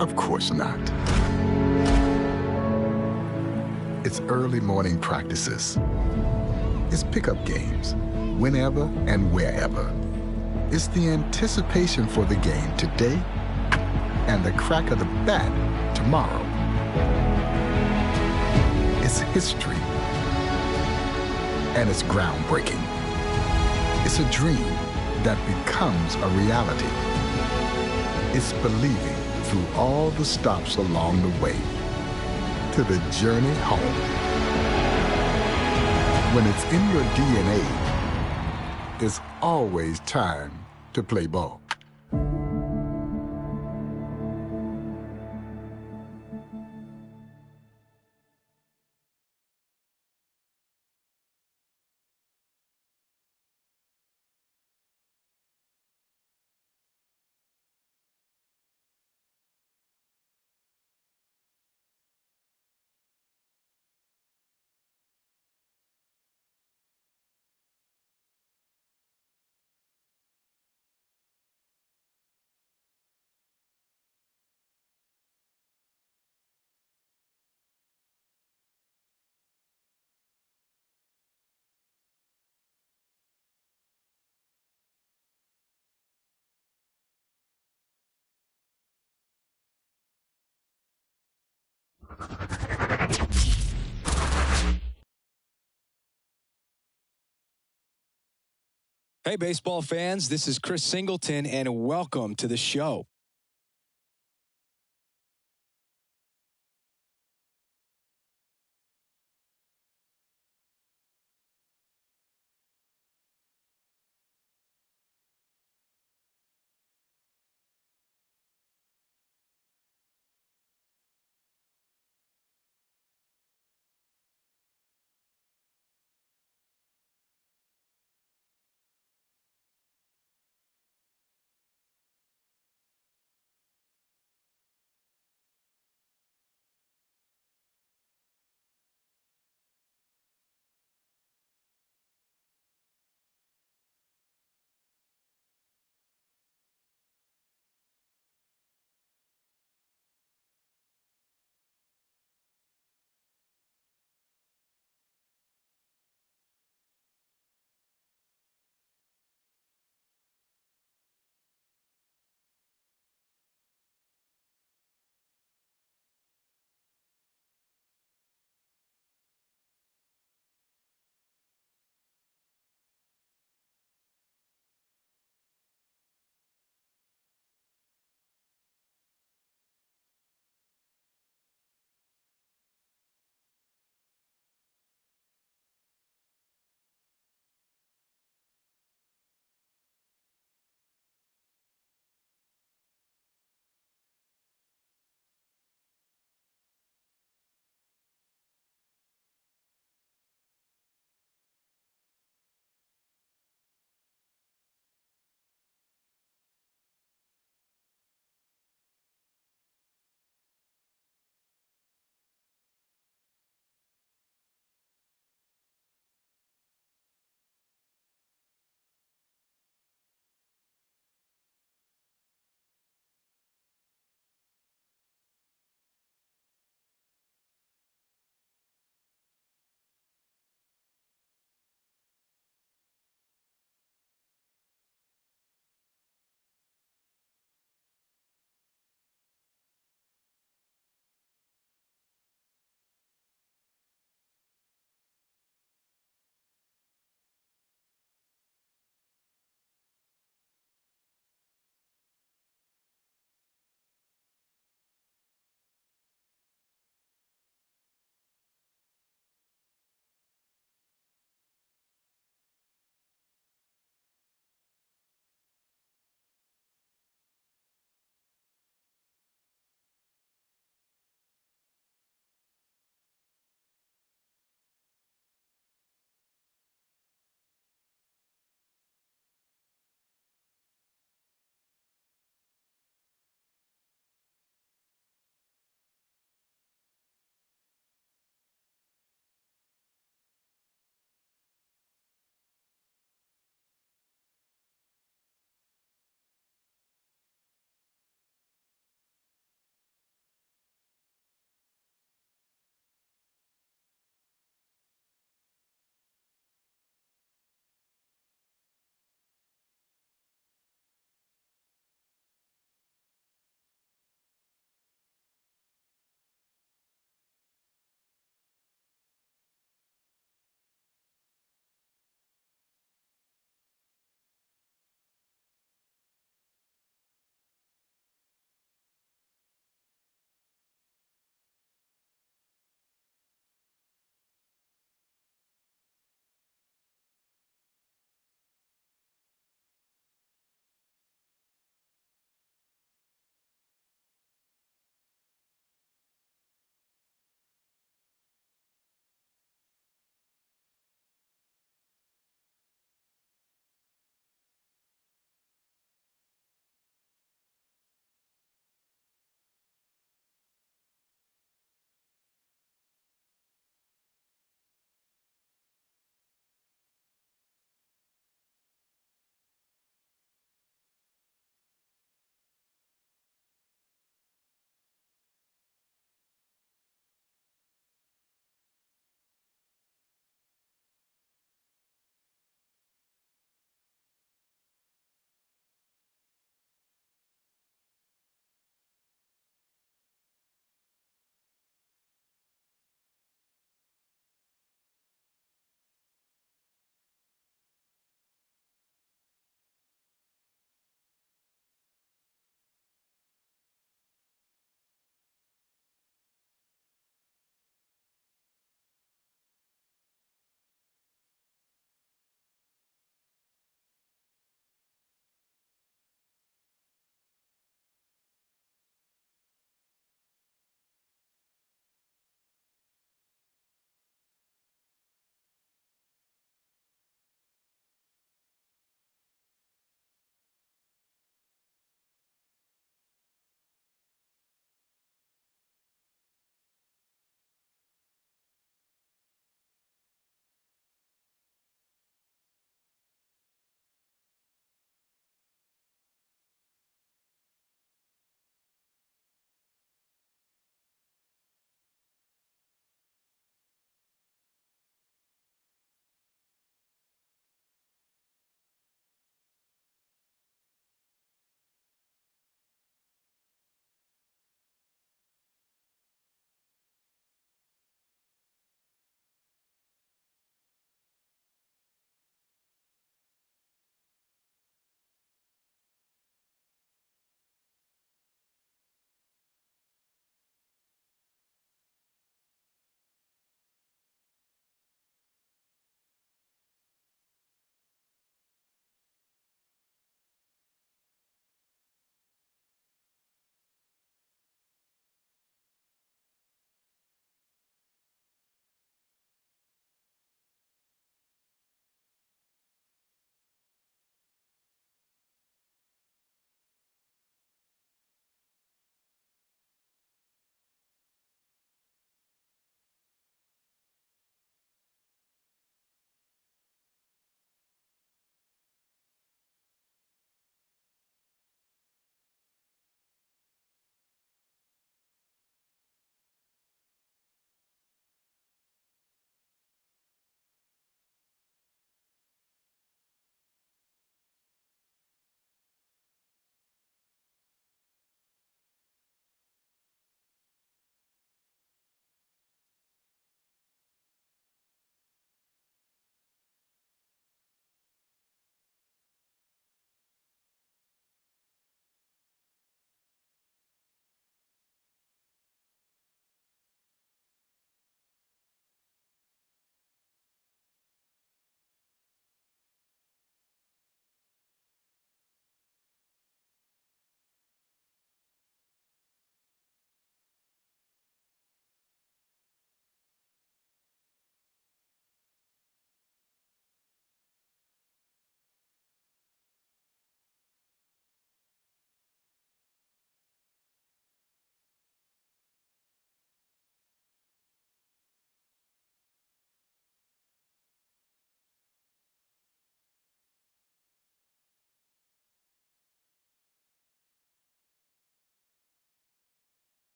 Of course not. It's early morning practices. It's pickup games, whenever and wherever. It's the anticipation for the game today and the crack of the bat tomorrow. It's history, and it's groundbreaking. It's a dream that becomes a reality. It's believing through all the stops along the way to the journey home. When it's in your DNA, it's always time to play ball. Hey, baseball fans, this is Chris Singleton, and welcome to the show.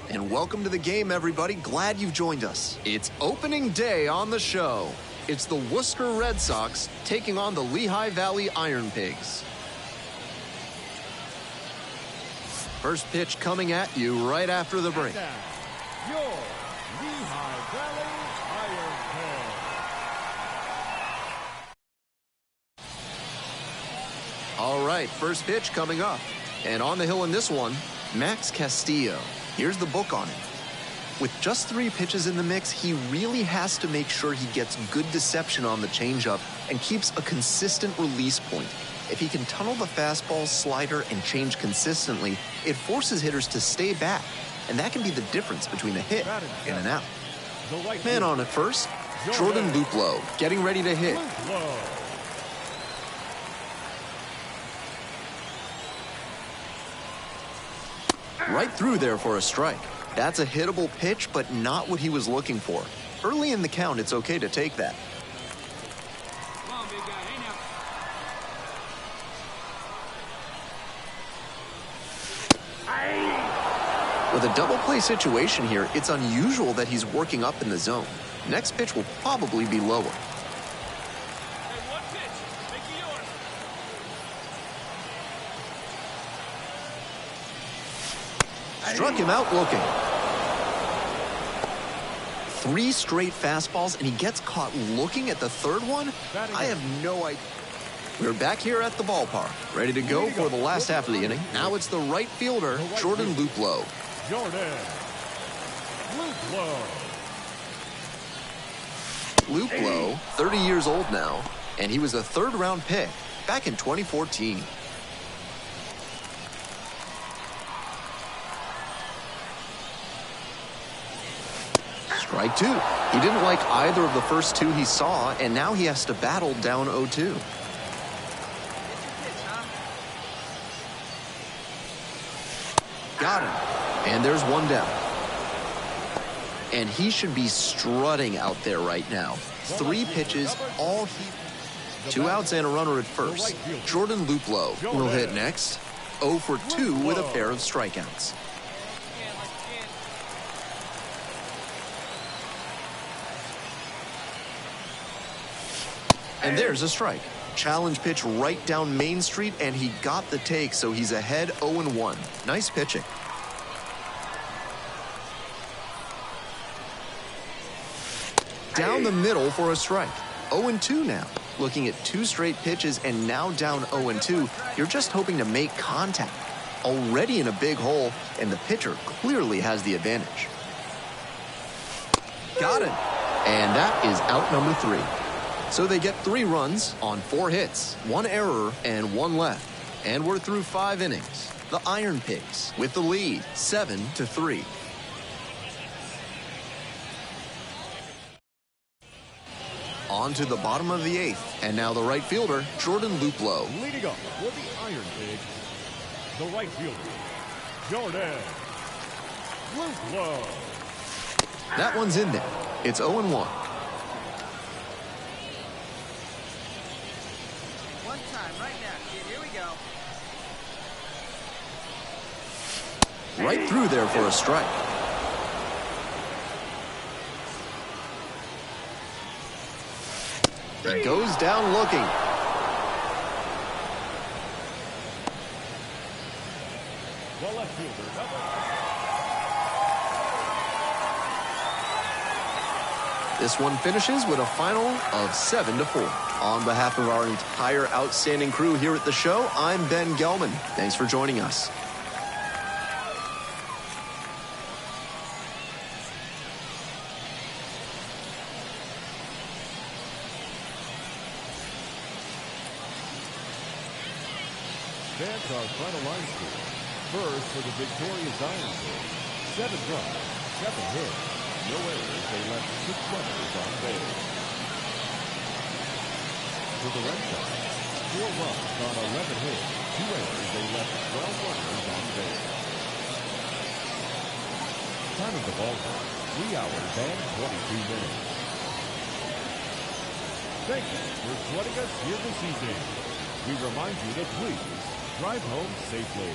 And welcome to the game, everybody. Glad you've joined us. It's opening day on the show. It's the Worcester Red Sox taking on the Lehigh Valley Iron Pigs. First pitch coming at you right after the break. Your Lehigh Valley Iron Pigs. All right, first pitch coming up. And on the hill in this one, Max Castillo. Here's the book on it. With just 3 pitches in the mix, he really has to make sure he gets good deception on the changeup and keeps a consistent release point. If he can tunnel the fastball, slider, and change consistently, it forces hitters to stay back, and that can be the difference between a hit and an out. Man on at first, Jordan Luplow getting ready to hit. Right through there for a strike. That's a hittable pitch, but not what he was looking for. Early in the count, it's okay to take that. With a double play situation here, it's unusual that he's working up in the zone. Next pitch will probably be lower. Struck him out looking. 3 straight fastballs, and he gets caught looking at the third one? I have no idea. We're back here at the ballpark, ready to go for the last half of the inning. Now it's the right fielder, Jordan Luplow. Luplow, 30 years old now, and he was a 3rd-round pick back in 2014. Strike 2. He didn't like either of the first 2 he saw, and now he has to battle down 0-2. Got him. And there's 1 down. And he should be strutting out there right now. 3 pitches, all he... 2 outs and a runner at first. Jordan Luplow will hit next. 0 for 2 with a pair of strikeouts. And there's a strike. Challenge pitch right down Main Street, and he got the take, so he's ahead 0-1. Nice pitching. Down the middle for a strike. 0-2 now. Looking at 2 straight pitches and now down 0-2, you're just hoping to make contact. Already in a big hole, and the pitcher clearly has the advantage. Got it. And that is out number 3. So they get 3 runs on 4 hits, 1 error, and 1 left. And we're through 5 innings. The Iron Pigs with the lead, 7-3. On to the bottom of the 8th, and now the right fielder, Jordan Luplow. Leading up for the Iron Pigs, the right fielder, Jordan Luplow. That one's in there. It's 0-1. One time, right now, kid. Here we go. Right through there for a strike. He goes down looking. The left fielder, This one finishes with a final of 7-4. On behalf of our entire outstanding crew here at the show, I'm Ben Gelman. Thanks for joining us. That's our final line score. First for the victorious Iron Pigs, 7 runs, 7 hits, no errors. They left 6 runners on base. For the Red Sox, 4 runs on 11 hits, 2 errors. They left 12 runners on base. Time of the ball game, 3 hours and 22 minutes. Thank you for joining us here this evening. We remind you to please drive home safely.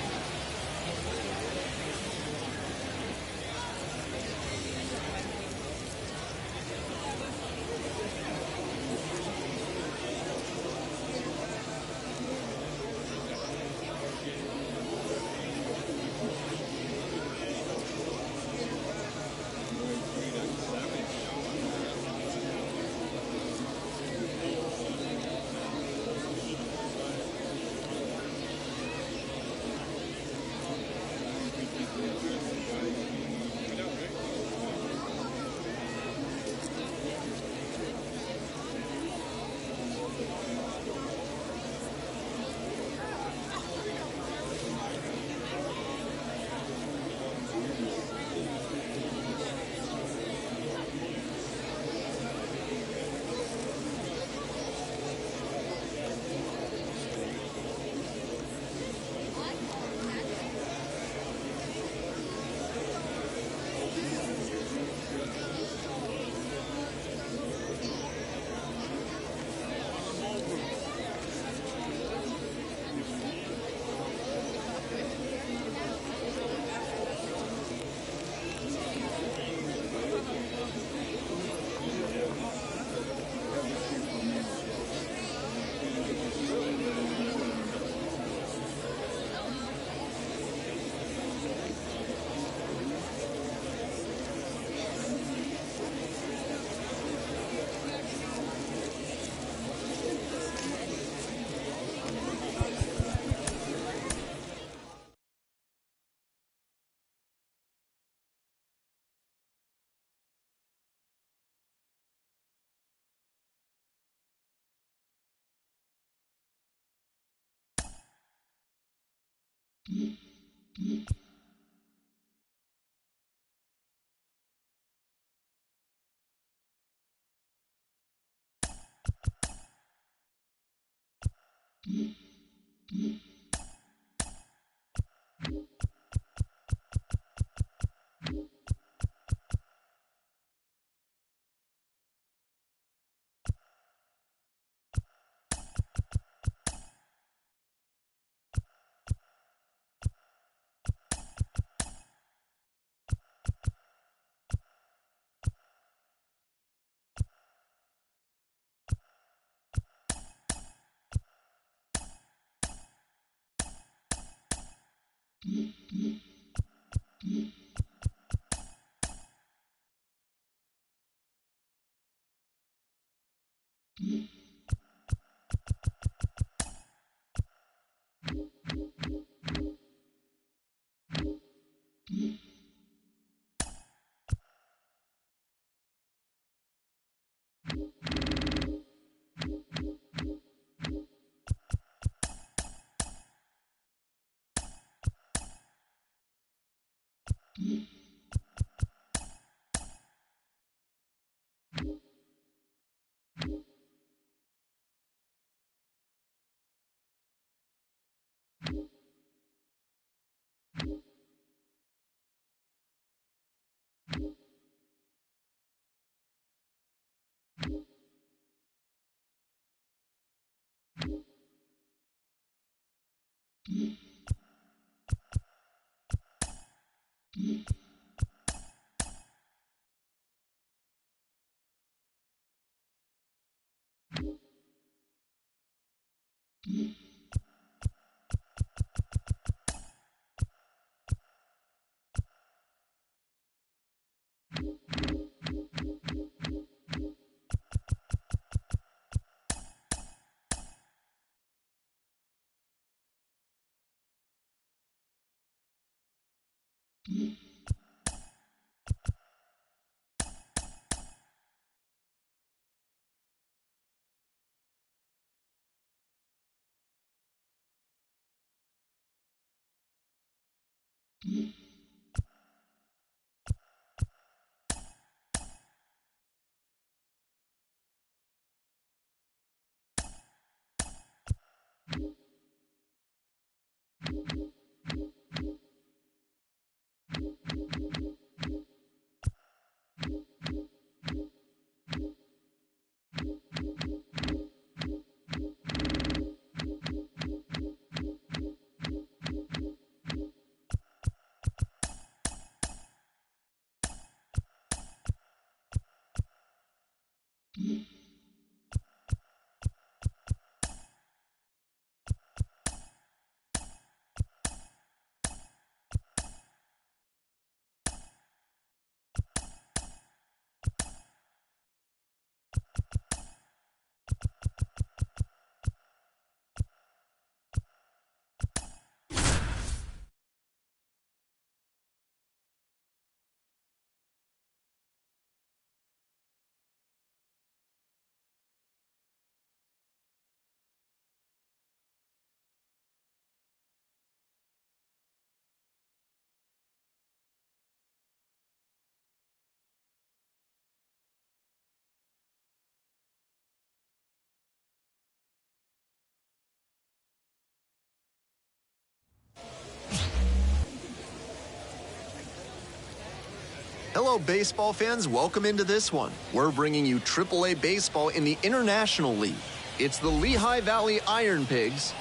Hello, baseball fans. Welcome into this one. We're bringing you AAA baseball in the International League. It's the Lehigh Valley Iron Pigs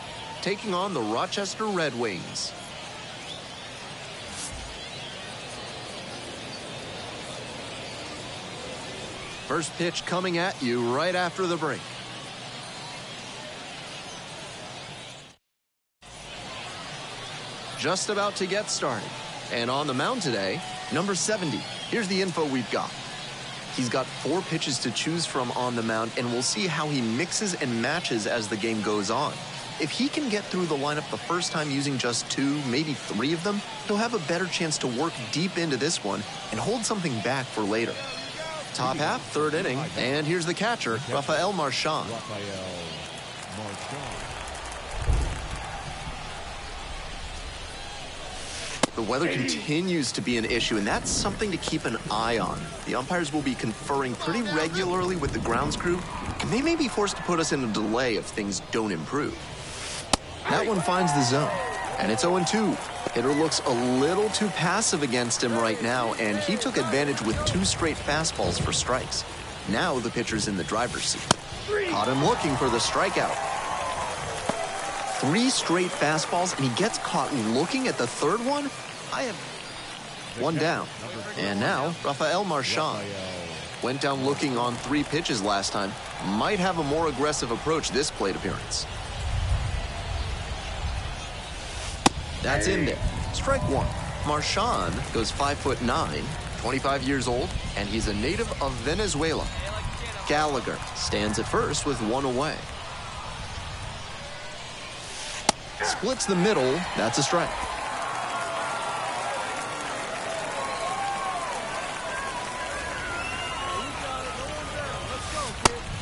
taking on the Rochester Red Wings. First pitch coming at you right after the break. Just about to get started. And on the mound today, number 70. Here's the info we've got. He's got 4 pitches to choose from on the mound, and we'll see how he mixes and matches as the game goes on. If he can get through the lineup the first time using just 2, maybe 3 of them, he'll have a better chance to work deep into this one and hold something back for later. Top half, 3rd inning, and here's the catcher, Rafael Marchand. The weather continues to be an issue, and that's something to keep an eye on. The umpires will be conferring pretty regularly with the grounds crew, and they may be forced to put us in a delay if things don't improve. That one finds the zone, and it's 0-2. Hitter looks a little too passive against him right now, and he took advantage with 2 straight fastballs for strikes. Now the pitcher's in the driver's seat. Caught him looking for the strikeout. 3 straight fastballs, and he gets caught looking at the 3rd one. I have 1 down. And now, Rafael Marchand. Went down looking on 3 pitches last time. Might have a more aggressive approach this plate appearance. That's in there. Strike one. Marchand goes 5'9", 25 years old, and he's a native of Venezuela. Gallagher stands at first with one away. Splits the middle. That's a strike.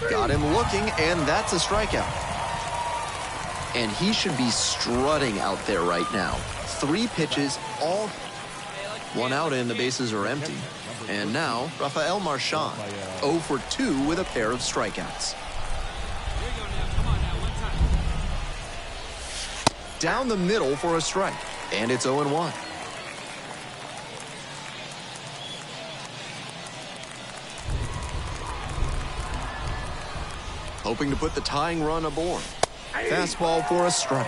Got him looking, and that's a strikeout. And he should be strutting out there right now. 3 pitches, all one out, and the bases are empty. And now, Rafael Marchand, 0 for 2 with a pair of strikeouts. Down the middle for a strike, and it's 0-1. Hoping to put the tying run aboard. Fastball for a strike.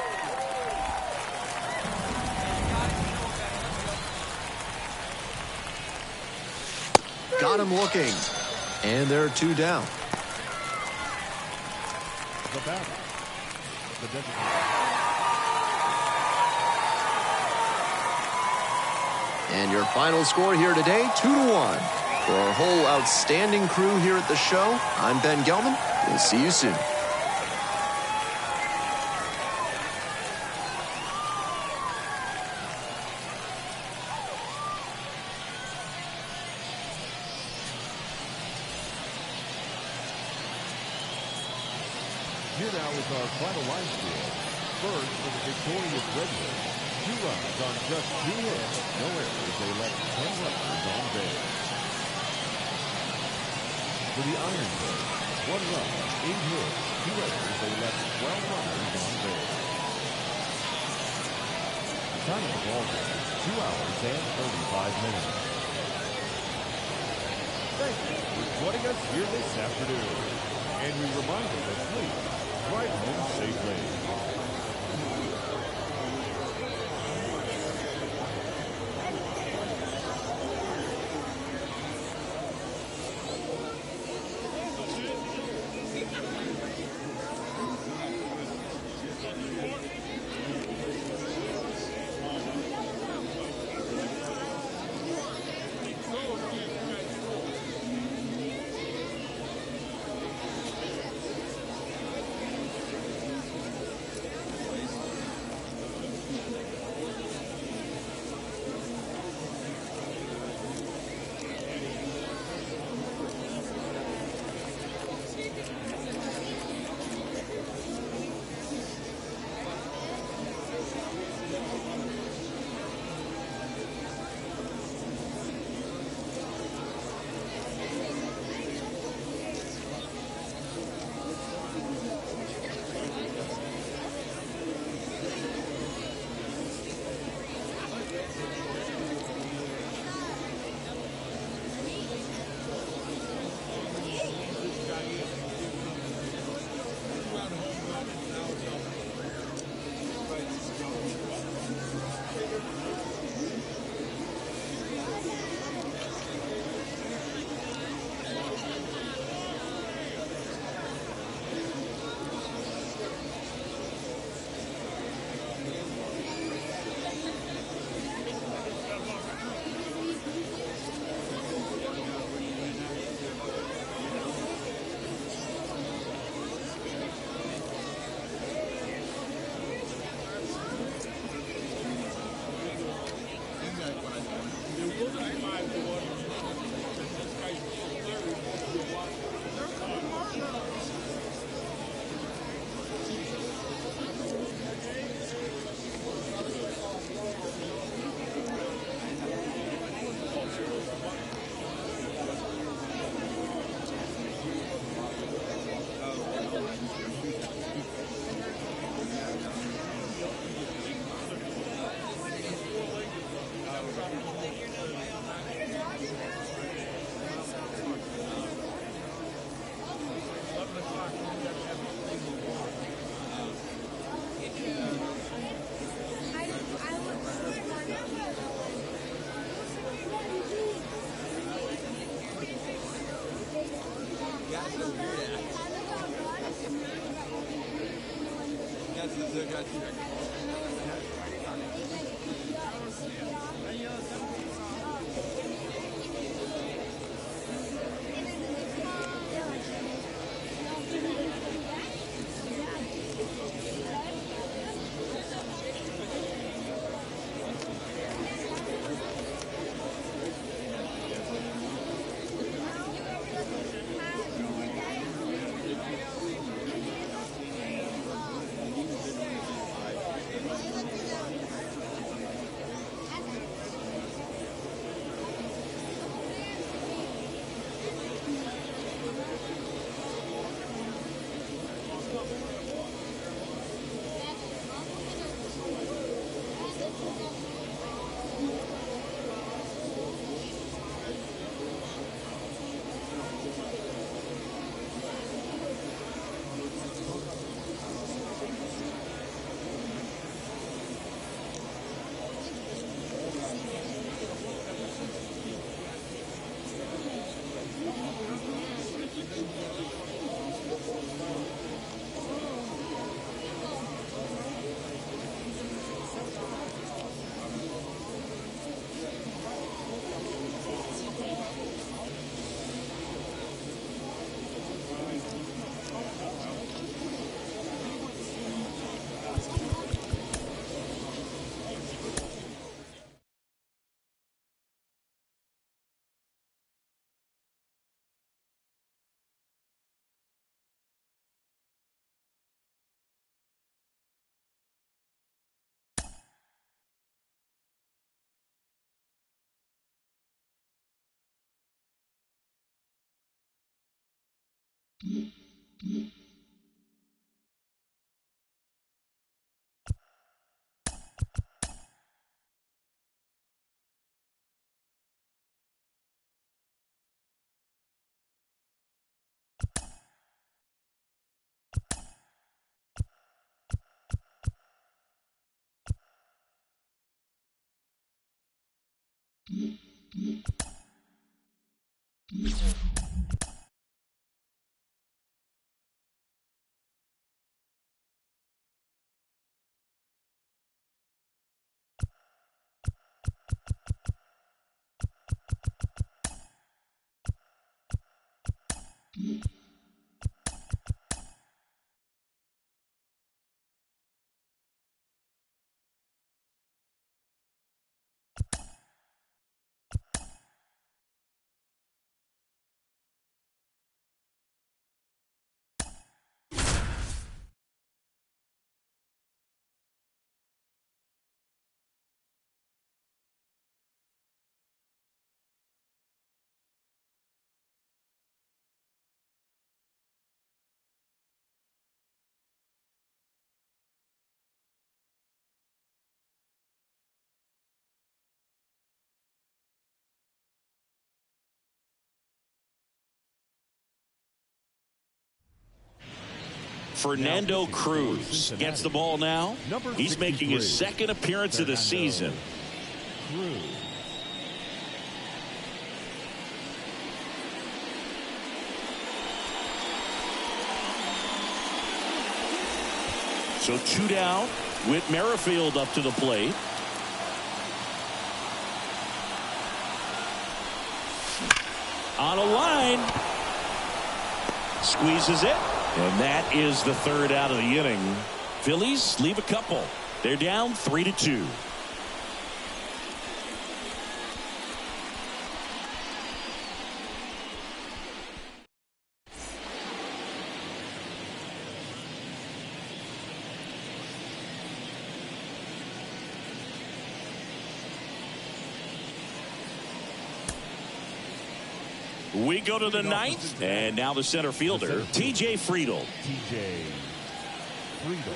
Got him looking. And there are 2 down. The batter, the designated. And your final score here today, 2-1. For our whole outstanding crew here at the show, I'm Ben Gelman. We'll see you soon. Here now is our final line score. First for the victorious Redwoods. 2 runs on just 2 hits. No errors. They left 10 runners on base. For the Ironbirds, 1 run, 8 hits, 2 errors. They left 12 runners on base. Time of the ball game, 2 hours and 35 minutes. Thank you for joining us here this afternoon. And we remind you that please drive home safely. Fernando Cruz gets the ball now. He's making his second appearance of the season. So 2 down with Merrifield up to the plate. On a line. Squeezes it. And that is the third out of the inning. Phillies leave a couple. They're down 3-2. We go to the ninth, and now the center fielder, T.J. Friedel. T.J. Friedel.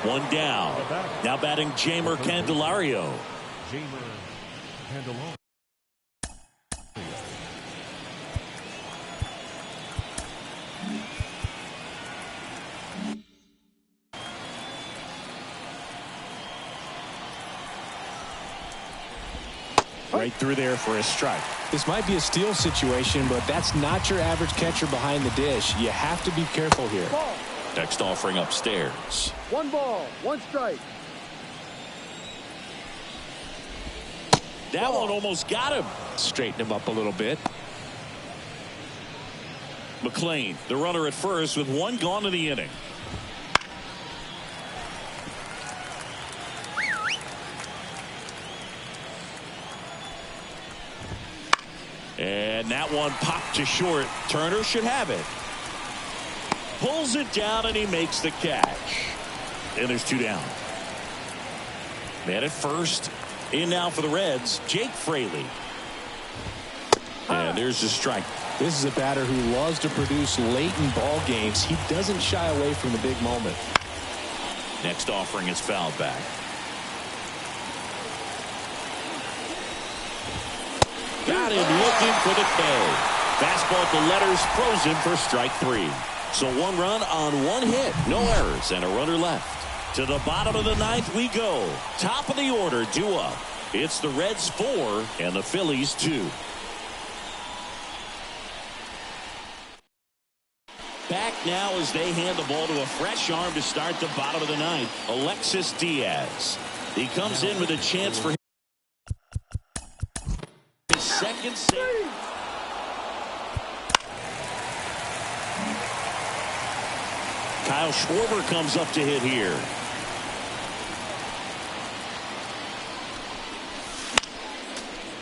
One down. Now batting Jamer Candelario. Jamer Candelario. Right through there for a strike. This might be a steal situation, but that's not your average catcher behind the dish. You have to be careful here. Ball. Next offering upstairs. 1 ball, 1 strike. That one almost got him. Straighten him up a little bit. McLean, the runner at first with 1 gone in the inning. And that one popped to short. Turner should have it. Pulls it down and he makes the catch. And there's 2 down. Man at first. In now for the Reds, Jake Fraley. And there's the strike. This is a batter who loves to produce late in ball games. He doesn't shy away from the big moment. Next offering is fouled back. Got him looking for the K. Fastball at the letters, frozen for strike 3. So 1 run on 1 hit, no errors, and a runner left. To the bottom of the ninth we go. Top of the order, due up. It's the Reds 4 and the Phillies 2. Back now as they hand the ball to a fresh arm to start the bottom of the ninth. Alexis Diaz. He comes in with a chance for his second save. Kyle Schwarber comes up to hit here.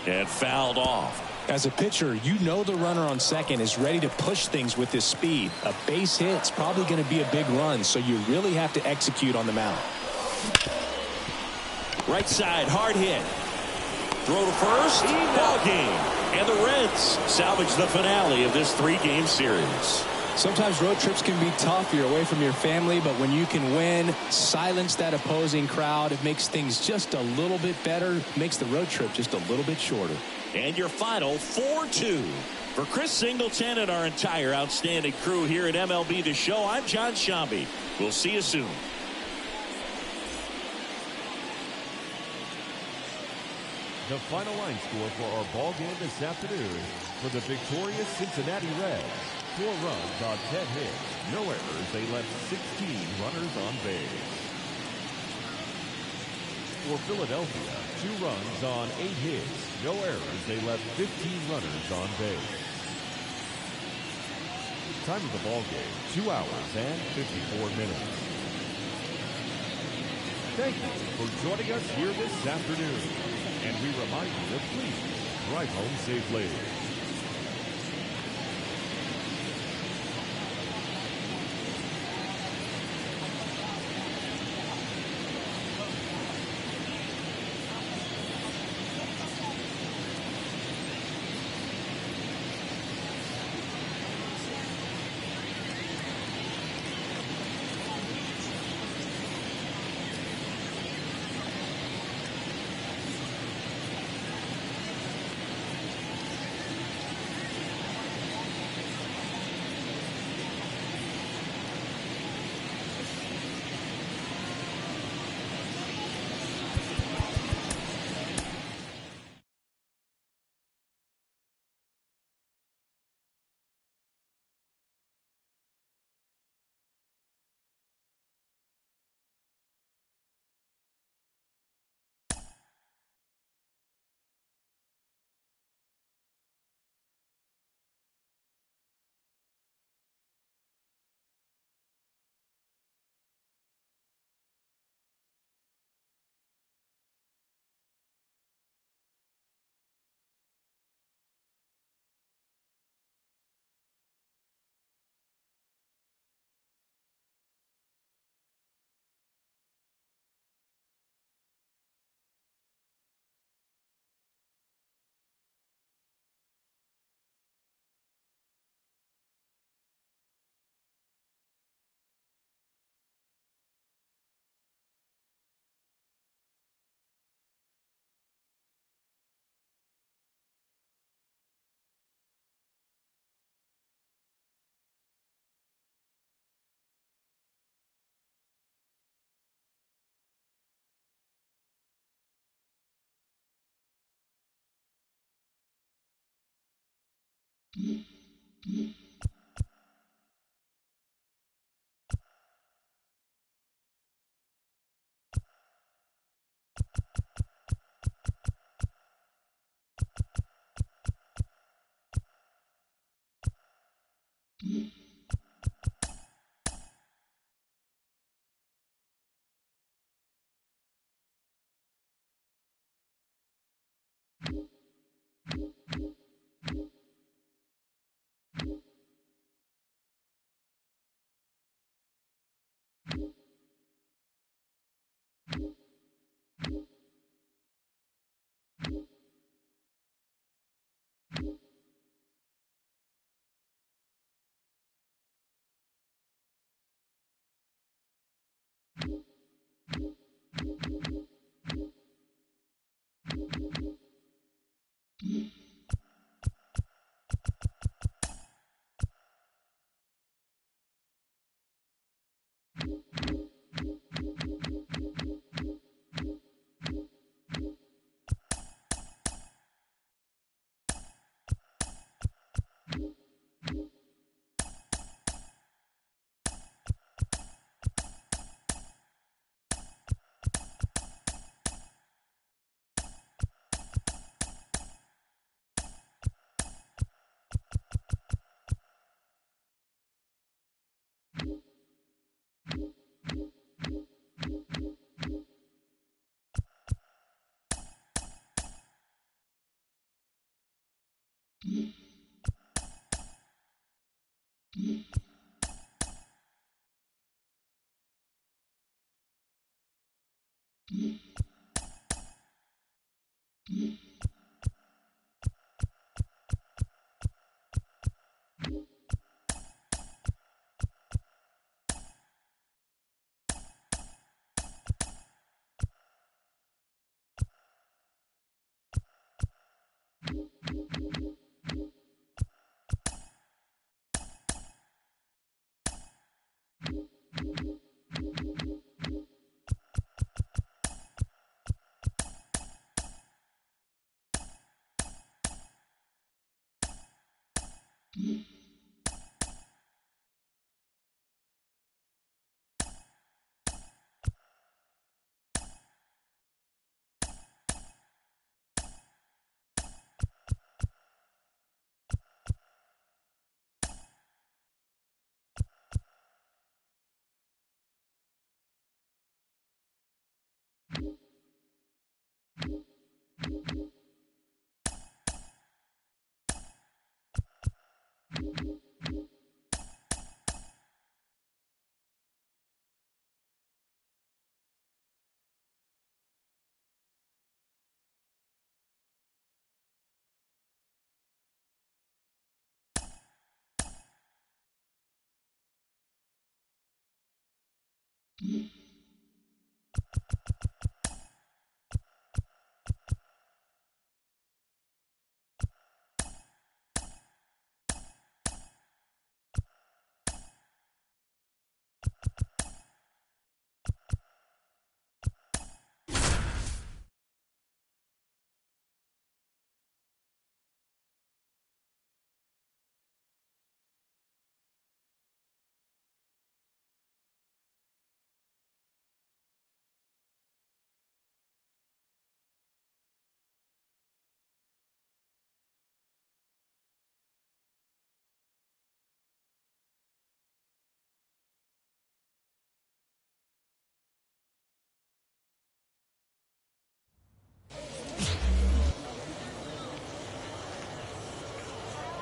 And fouled off. As a pitcher, you know the runner on second is ready to push things with his speed. A base hit's probably going to be a big run, so you really have to execute on the mound. Right side, hard hit. Throw to first, ball game. And the Reds salvage the finale of this 3-game series. Sometimes road trips can be tough. You're away from your family, but when you can win, silence that opposing crowd, it makes things just a little bit better, makes the road trip just a little bit shorter. And your final 4-2. For Chris Singleton and our entire outstanding crew here at MLB The Show, I'm John Shambi. We'll see you soon. The final line score for our ball game this afternoon for the victorious Cincinnati Reds. 4 runs on 10 hits. No errors. They left 16 runners on base. For Philadelphia, 2 runs on 8 hits. No errors. They left 15 runners on base. Time of the ball game, 2 hours and 54 minutes. Thank you for joining us here this afternoon. And we remind you to please drive home safely.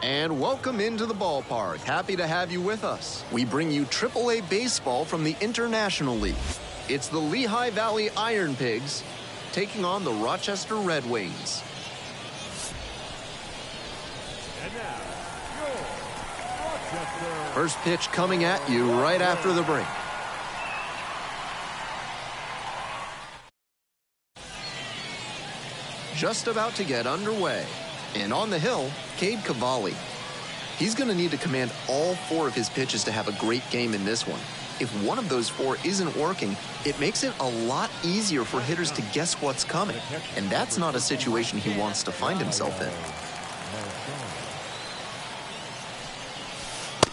And welcome into the ballpark. Happy to have you with us. We bring you AAA baseball from the International League. It's the Lehigh Valley Iron Pigs taking on the Rochester Red Wings. And now, your Rochester. First pitch coming at you right after the break. Just about to get underway. And on the hill, Cade Cavalli. He's going to need to command all 4 of his pitches to have a great game in this one. If one of those 4 isn't working, it makes it a lot easier for hitters to guess what's coming. And that's not a situation he wants to find himself in.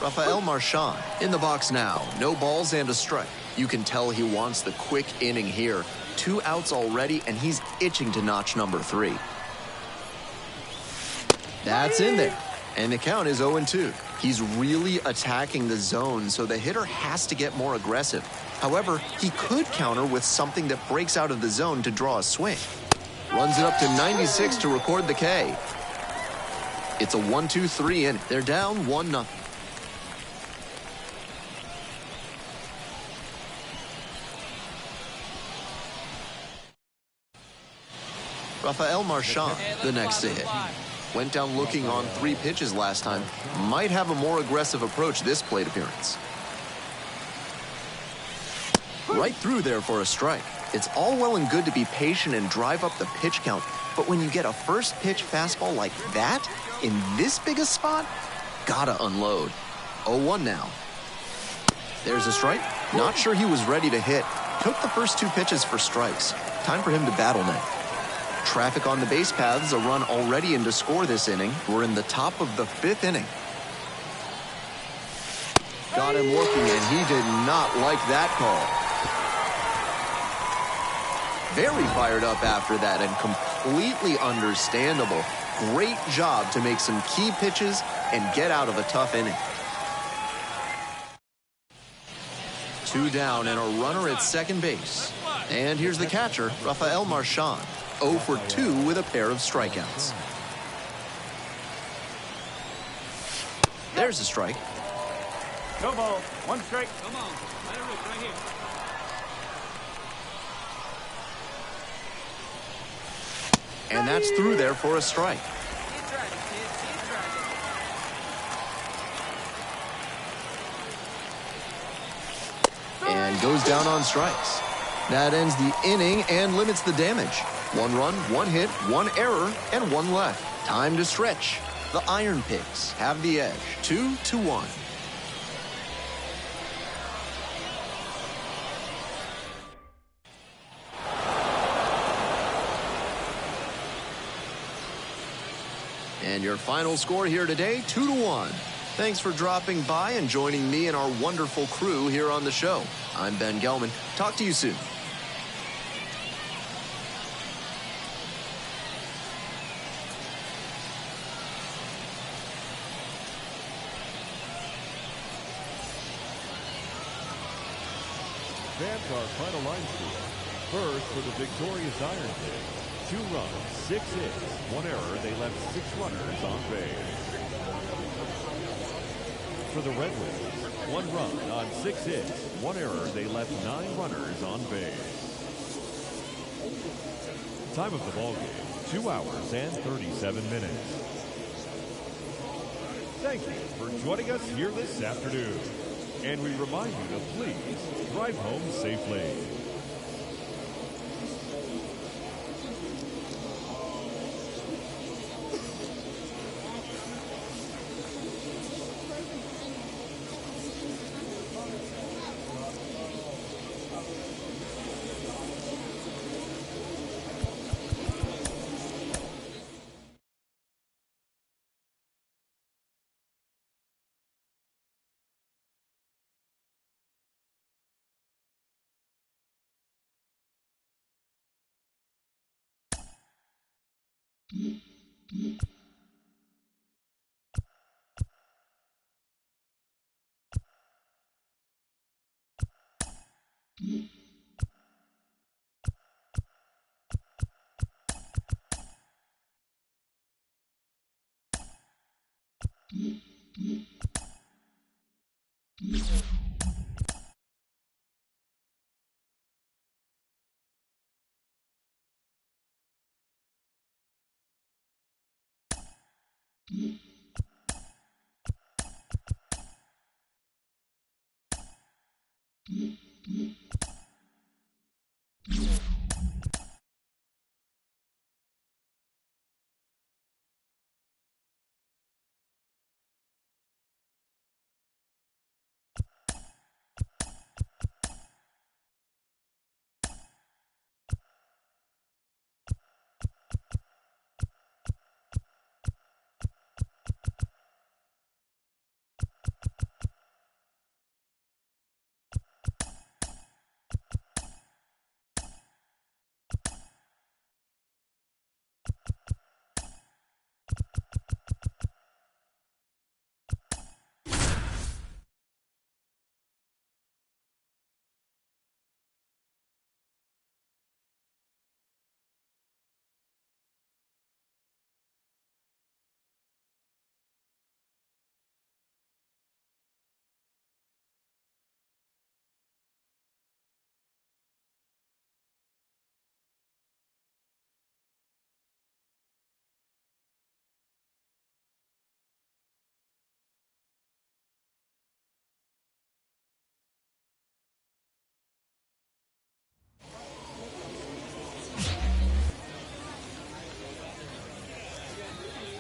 Rafael Marchand in the box now. No balls and a strike. You can tell he wants the quick inning here. 2 outs already, and he's itching to notch number 3. That's in there. And the count is 0-2. He's really attacking the zone, so the hitter has to get more aggressive. However, he could counter with something that breaks out of the zone to draw a swing. Runs it up to 96 to record the K. It's a 1-2-3 inning. They're down 1-0. Rafael Marchand, the next to hit. Went down looking on 3 pitches last time. Might have a more aggressive approach this plate appearance. Right through there for a strike. It's all well and good to be patient and drive up the pitch count, but when you get a first pitch fastball like that, in this big a spot, gotta unload. 0-1 now. There's a strike. Not sure he was ready to hit. Took the first 2 pitches for strikes. Time for him to battle now. Traffic on the base paths, a run already in to score this inning. We're in the top of the 5th inning. Got him working, and he did not like that call. Very fired up after that, and completely understandable. Great job to make some key pitches and get out of a tough inning. 2 down and a runner at second base. And here's the catcher, Rafael Marchand. 0 for 2 with a pair of strikeouts. There's a strike. No ball. One strike. Come on. Let it rip right here. And that's through there for a strike. Keep driving, kid. Keep driving. And goes down on strikes. That ends the inning and limits the damage. 1 run, 1 hit, 1 error, and 1 left. Time to stretch. The Iron Pigs have the edge, 2-1. And your final score here today, 2-1. Thanks for dropping by and joining me and our wonderful crew here on the show. I'm Ben Gelman. Talk to you soon. That's our final line score. First for the victorious Iron Pigs. 2 runs, 6 hits, 1 error. They left 6 runners on base. For the Red Wings, 1 run on 6 hits, 1 error. They left 9 runners on base. Time of the ball game, 2 hours and 37 minutes. Thank you for joining us here this afternoon. And we remind you to please drive home safely.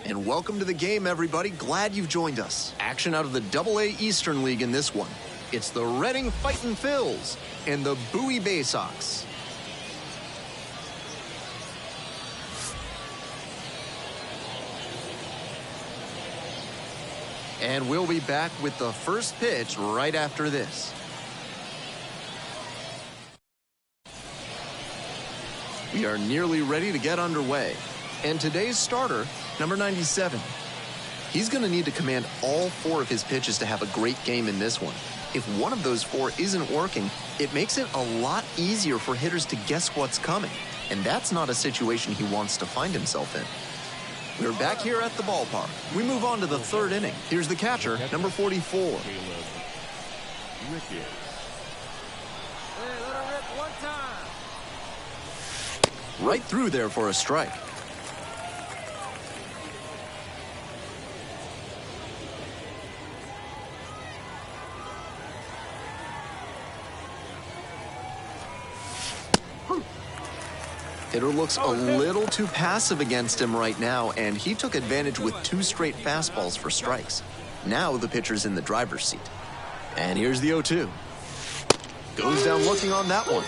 And welcome to the game, everybody. Glad you've joined us. Action out of the AA Eastern League in this one. It's the Reading Fightin' Phils and the Bowie Bay Sox. And we'll be back with the first pitch right after this. We are nearly ready to get underway. And today's starter, number 97. He's going to need to command all 4 of his pitches to have a great game in this one. If one of those 4 isn't working, it makes it a lot easier for hitters to guess what's coming. And that's not a situation he wants to find himself in. We're back here at the ballpark. We move on to the third inning. Here's the catcher, number 44. Caleb Ricketts. Hey, let her rip one time. Right through there for a strike. Hitter looks a little too passive against him right now, and he took advantage with 2 straight fastballs for strikes. Now the pitcher's in the driver's seat. And here's the 0-2. Goes down looking on that one.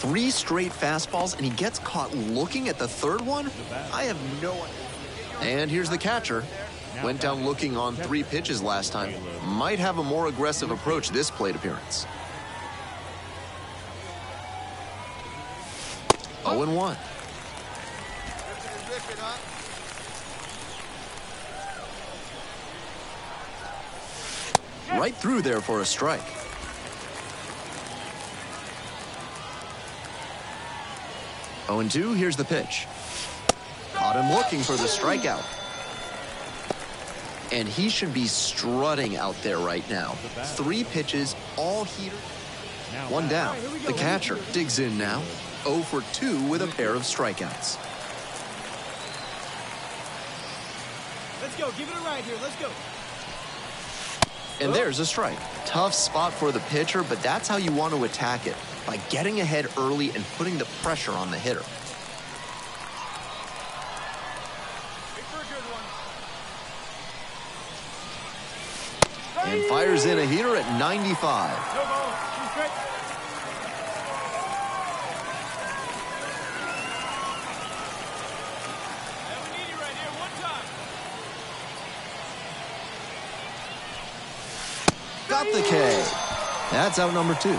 3 straight fastballs, and he gets caught looking at the third one? I have no idea. And here's the catcher. Went down looking on 3 pitches last time. Might have a more aggressive approach this plate appearance. 0-1. Right through there for a strike. Oh, and 2, here's the pitch. Caught him looking for the strikeout. And he should be strutting out there right now. 3 pitches, all heater. 1 down. The catcher digs in now. 0 for 2 with a pair of strikeouts. Let's go. Give it a ride here. Let's go. And there's a strike. Tough spot for the pitcher, but that's how you want to attack it, by getting ahead early and putting the pressure on the hitter. Wait for a good one. And fires in a heater at 95. No ball. 2 strikes. Yeah, we need you right here. One time. Got the K. That's out number 2.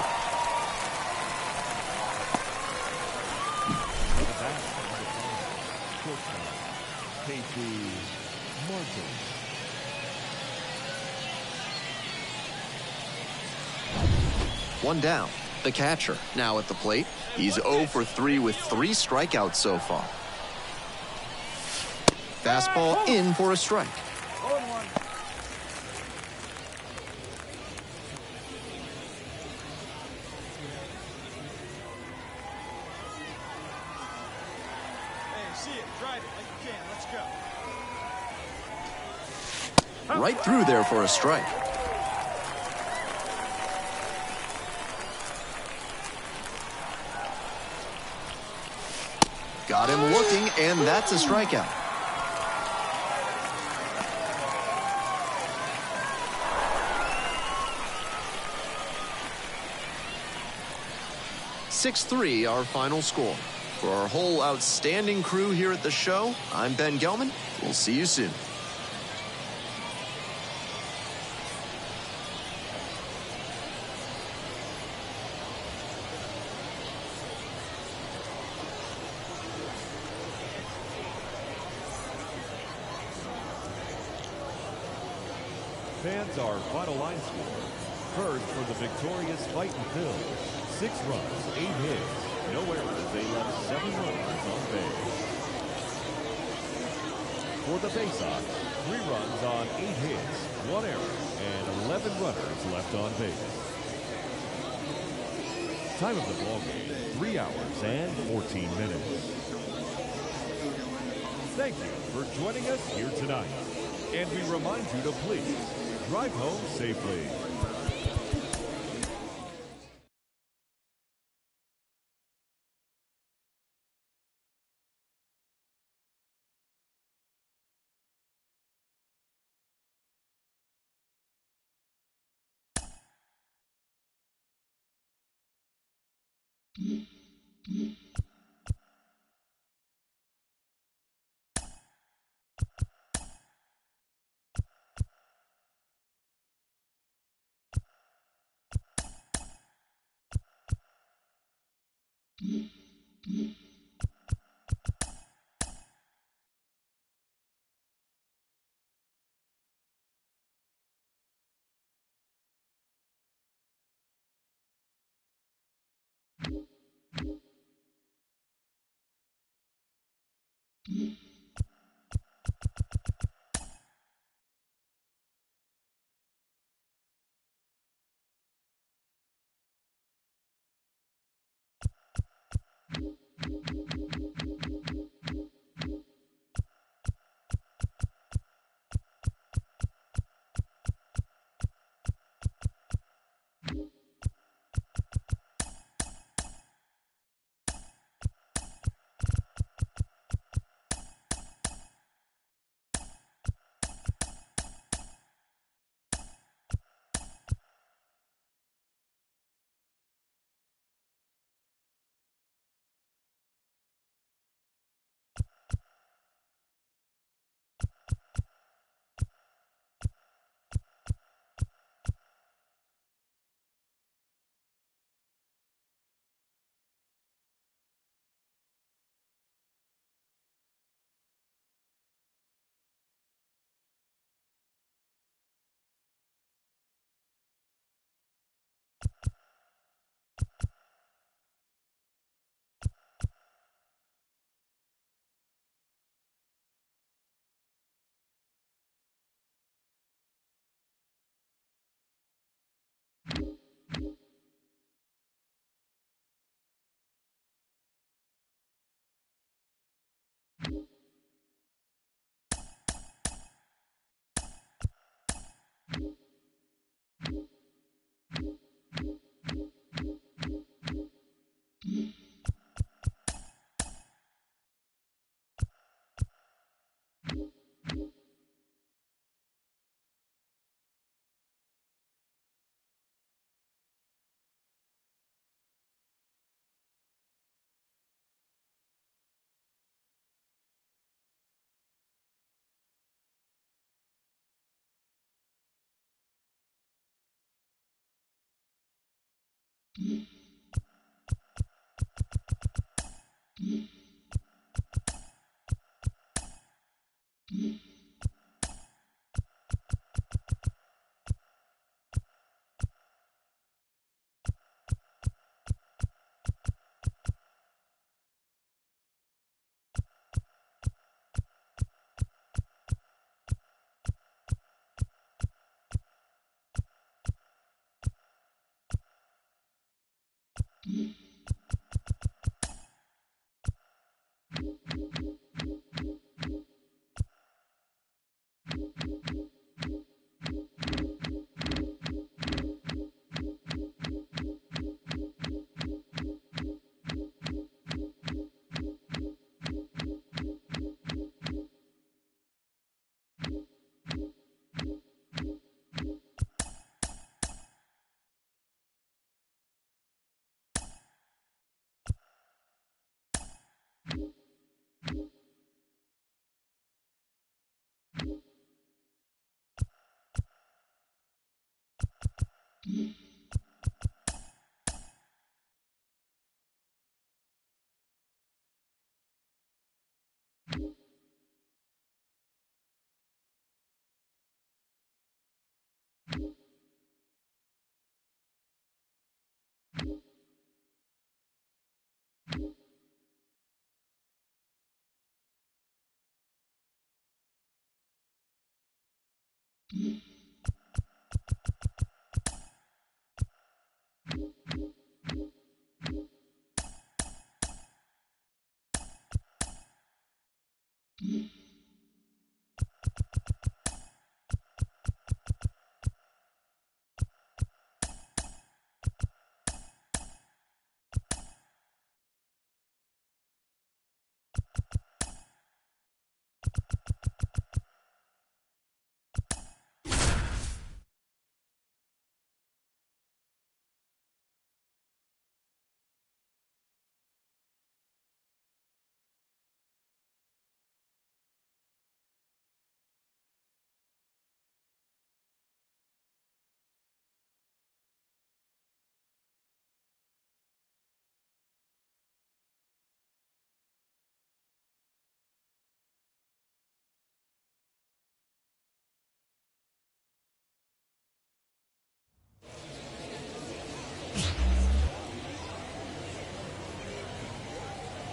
One down. The catcher now at the plate. He's 0 for 3 with 3 strikeouts so far. Fastball in for a strike. 0-1. Hey, see it. Drive it like you can. Let's go. Right through there for a strike. Got him looking, and that's a strikeout. (6-3) our final score. For our whole outstanding crew here at the show, I'm Ben Gelman. We'll see you soon. Fans, our final line score. First for the victorious Fightin' Phils. 6 runs, 8 hits, no errors. They left 7 runners on base. For the Bay Sox, 3 runs on 8 hits, 1 error, and 11 runners left on base. Time of the ballgame, 3 hours and 14 minutes. Thank you for joining us here tonight. And we remind you to please drive home safely.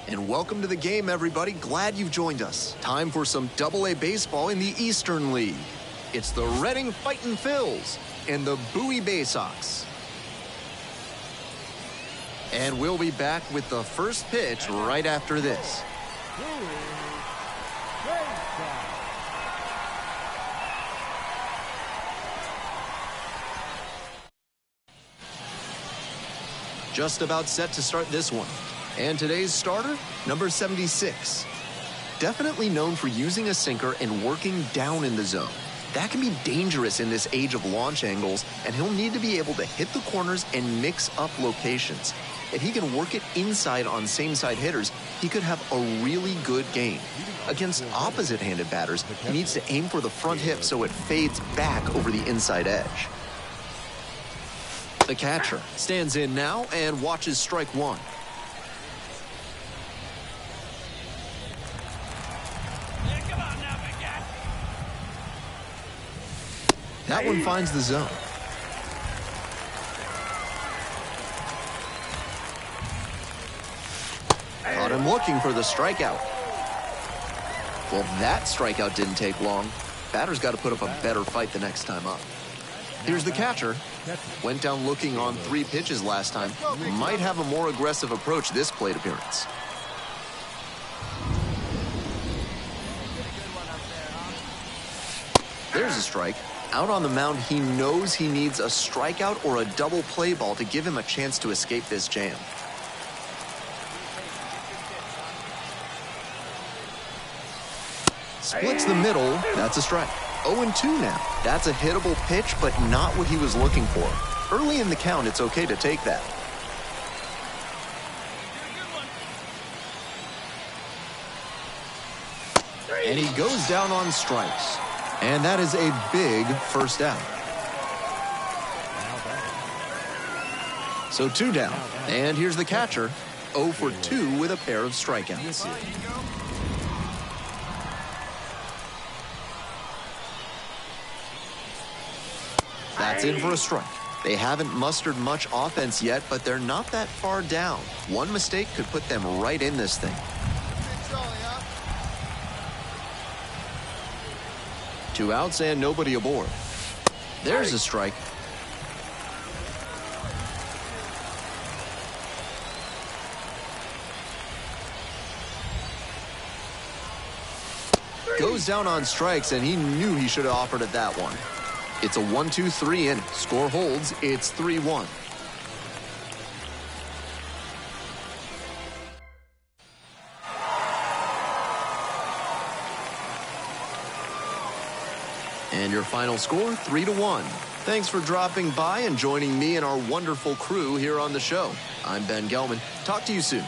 And welcome to the game, everybody. Glad you've joined us. Time for some Double-A baseball in the Eastern League. It's the Reading Fightin' Phils and the Bowie Bay Sox. And we'll be back with the first pitch right after this. Just about set to start this one. And today's starter, number 76. Definitely known for using a sinker and working down in the zone. That can be dangerous in this age of launch angles, and he'll need to be able to hit the corners and mix up locations. If he can work it inside on same-side hitters, he could have a really good game. Against opposite-handed batters, he needs to aim for the front hip so it fades back over the inside edge. The catcher stands in now and watches strike one. That one finds the zone. Caught him looking for the strikeout. Well, that strikeout didn't take long. Batter's got to put up a better fight the next time up. Here's the catcher. Went down looking on 3 pitches last time. Might have a more aggressive approach this plate appearance. There's a strike. Out on the mound, he knows he needs a strikeout or a double play ball to give him a chance to escape this jam. Splits the middle. That's a strike. 0-2 now. That's a hittable pitch, but not what he was looking for. Early in the count, it's okay to take that. And he goes down on strikes. And that is a big first out. So 2 down. And here's the catcher. 0 for 2 with a pair of strikeouts. That's in for a strike. They haven't mustered much offense yet, but they're not that far down. One mistake could put them right in this thing. 2 outs and nobody aboard. There's a strike. Goes down on strikes, and he knew he should have offered at that one. It's a 1-2-3 inning. Score holds. It's 3-1. And your final score, 3-1. Thanks for dropping by and joining me and our wonderful crew here on the show. I'm Ben Gelman. Talk to you soon.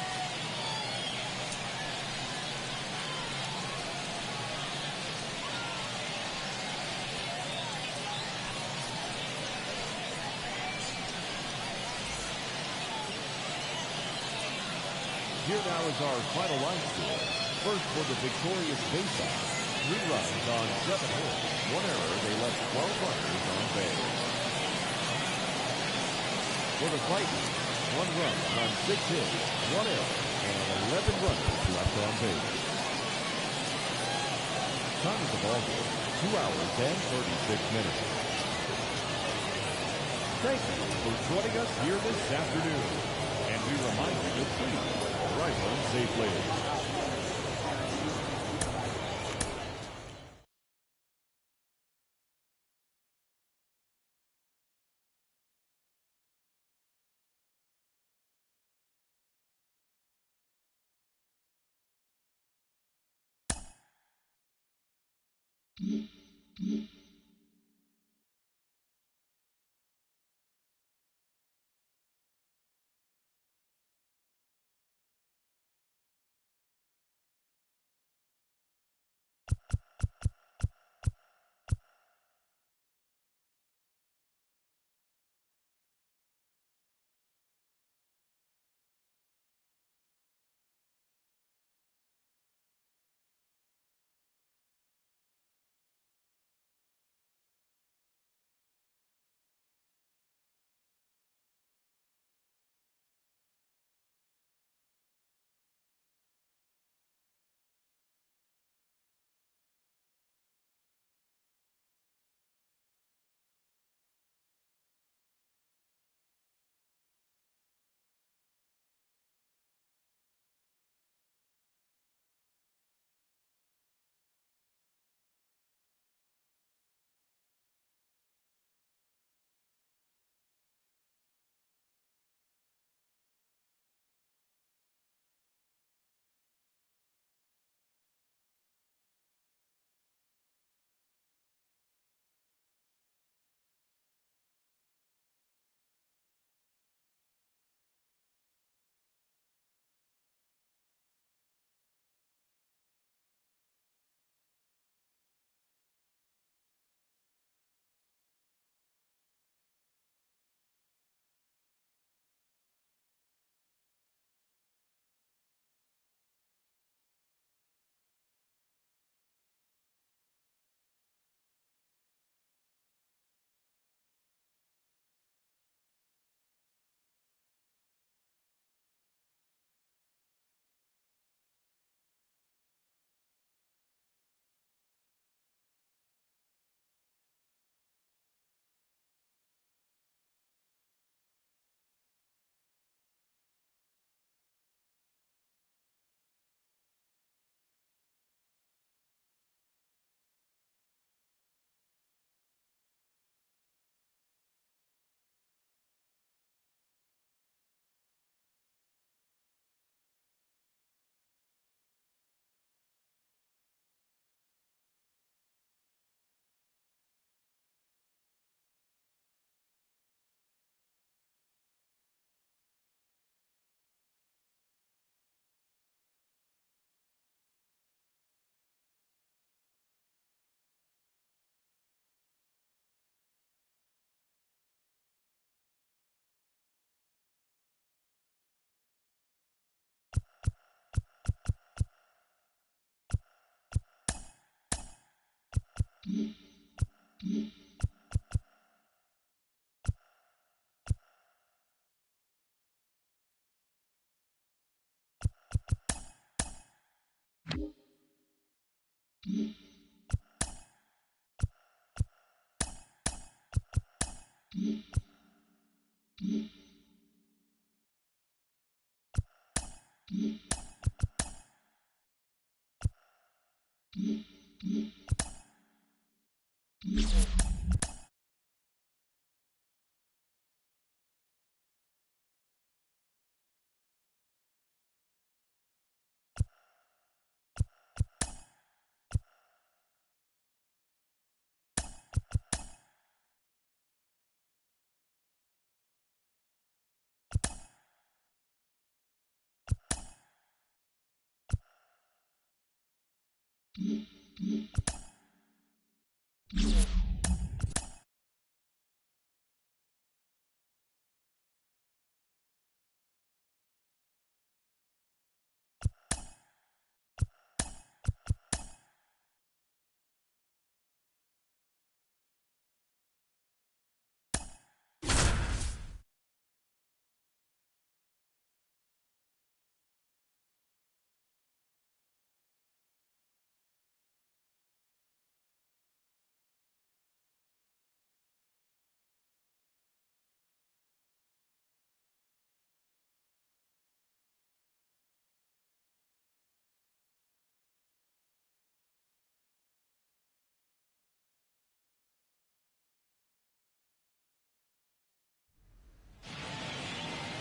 Here now is our final line score. First for the victorious Bay Sox. 3 runs on 7 hits. 1 error. They left 12 runners on base. For the Titans, 1 run on 6 hits. 1 error. And 11 runners left on base. Time of the ball game, 2 hours and 36 minutes. Thank you for joining us here this afternoon. And we remind you to please drive home safely.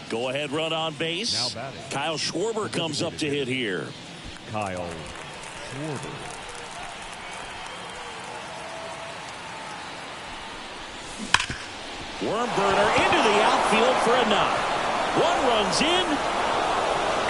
Go-ahead run on base. Now batting. Kyle Schwarber comes up to hit here. Kyle Schwarber. Worm burner into the outfield for a knock. One runs in,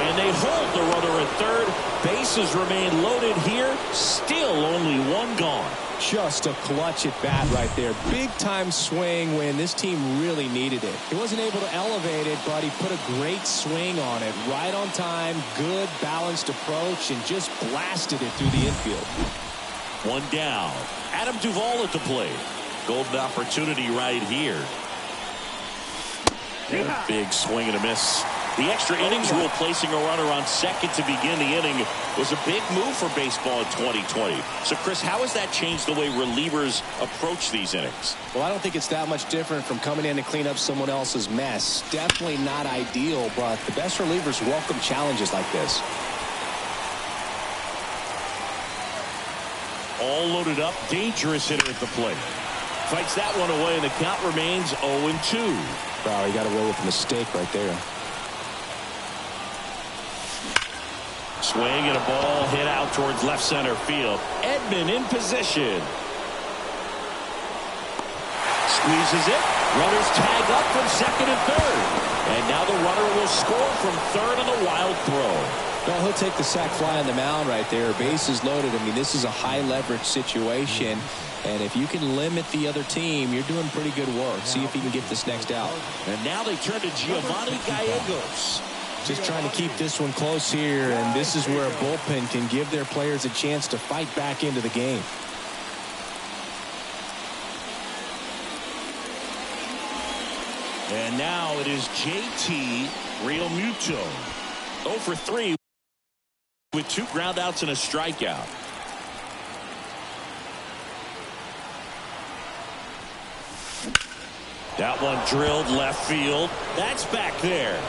and they hold the runner at third. Bases remain loaded here. Still only one gone. Just a clutch at bat right there. Big time swing when this team really needed it. He wasn't able to elevate it, but he put a great swing on it. Right on time, good balanced approach, and just blasted it through the infield. One down. Adam Duvall at the plate. Golden opportunity right here. And a big swing and a miss. The extra innings rule placing a runner on second to begin the inning was a big move for baseball in 2020. So, Chris, how has that changed the way relievers approach these innings? Well, I don't think it's that much different from coming in to clean up someone else's mess. Definitely not ideal, but the best relievers welcome challenges like this. All loaded up, dangerous hitter at the plate. Fights that one away, and the count remains 0-2. Wow, he got away with a mistake right there. Swing and a ball hit out towards left center field. Edman in position. Squeezes it. Runners tag up from second and third. And now the runner will score from third on the wild throw. Well, he'll take the sac fly on the mound right there. Bases loaded. I mean, this is a high leverage situation. And if you can limit the other team, you're doing pretty good work. See if he can get this next out. And now they turn to Giovanni Gallegos. Just trying to keep this one close here, and this is where a bullpen can give their players a chance to fight back into the game. And now it is JT Realmuto. 0 for 3 with 2 groundouts and a strikeout. That one drilled left field. That's back there.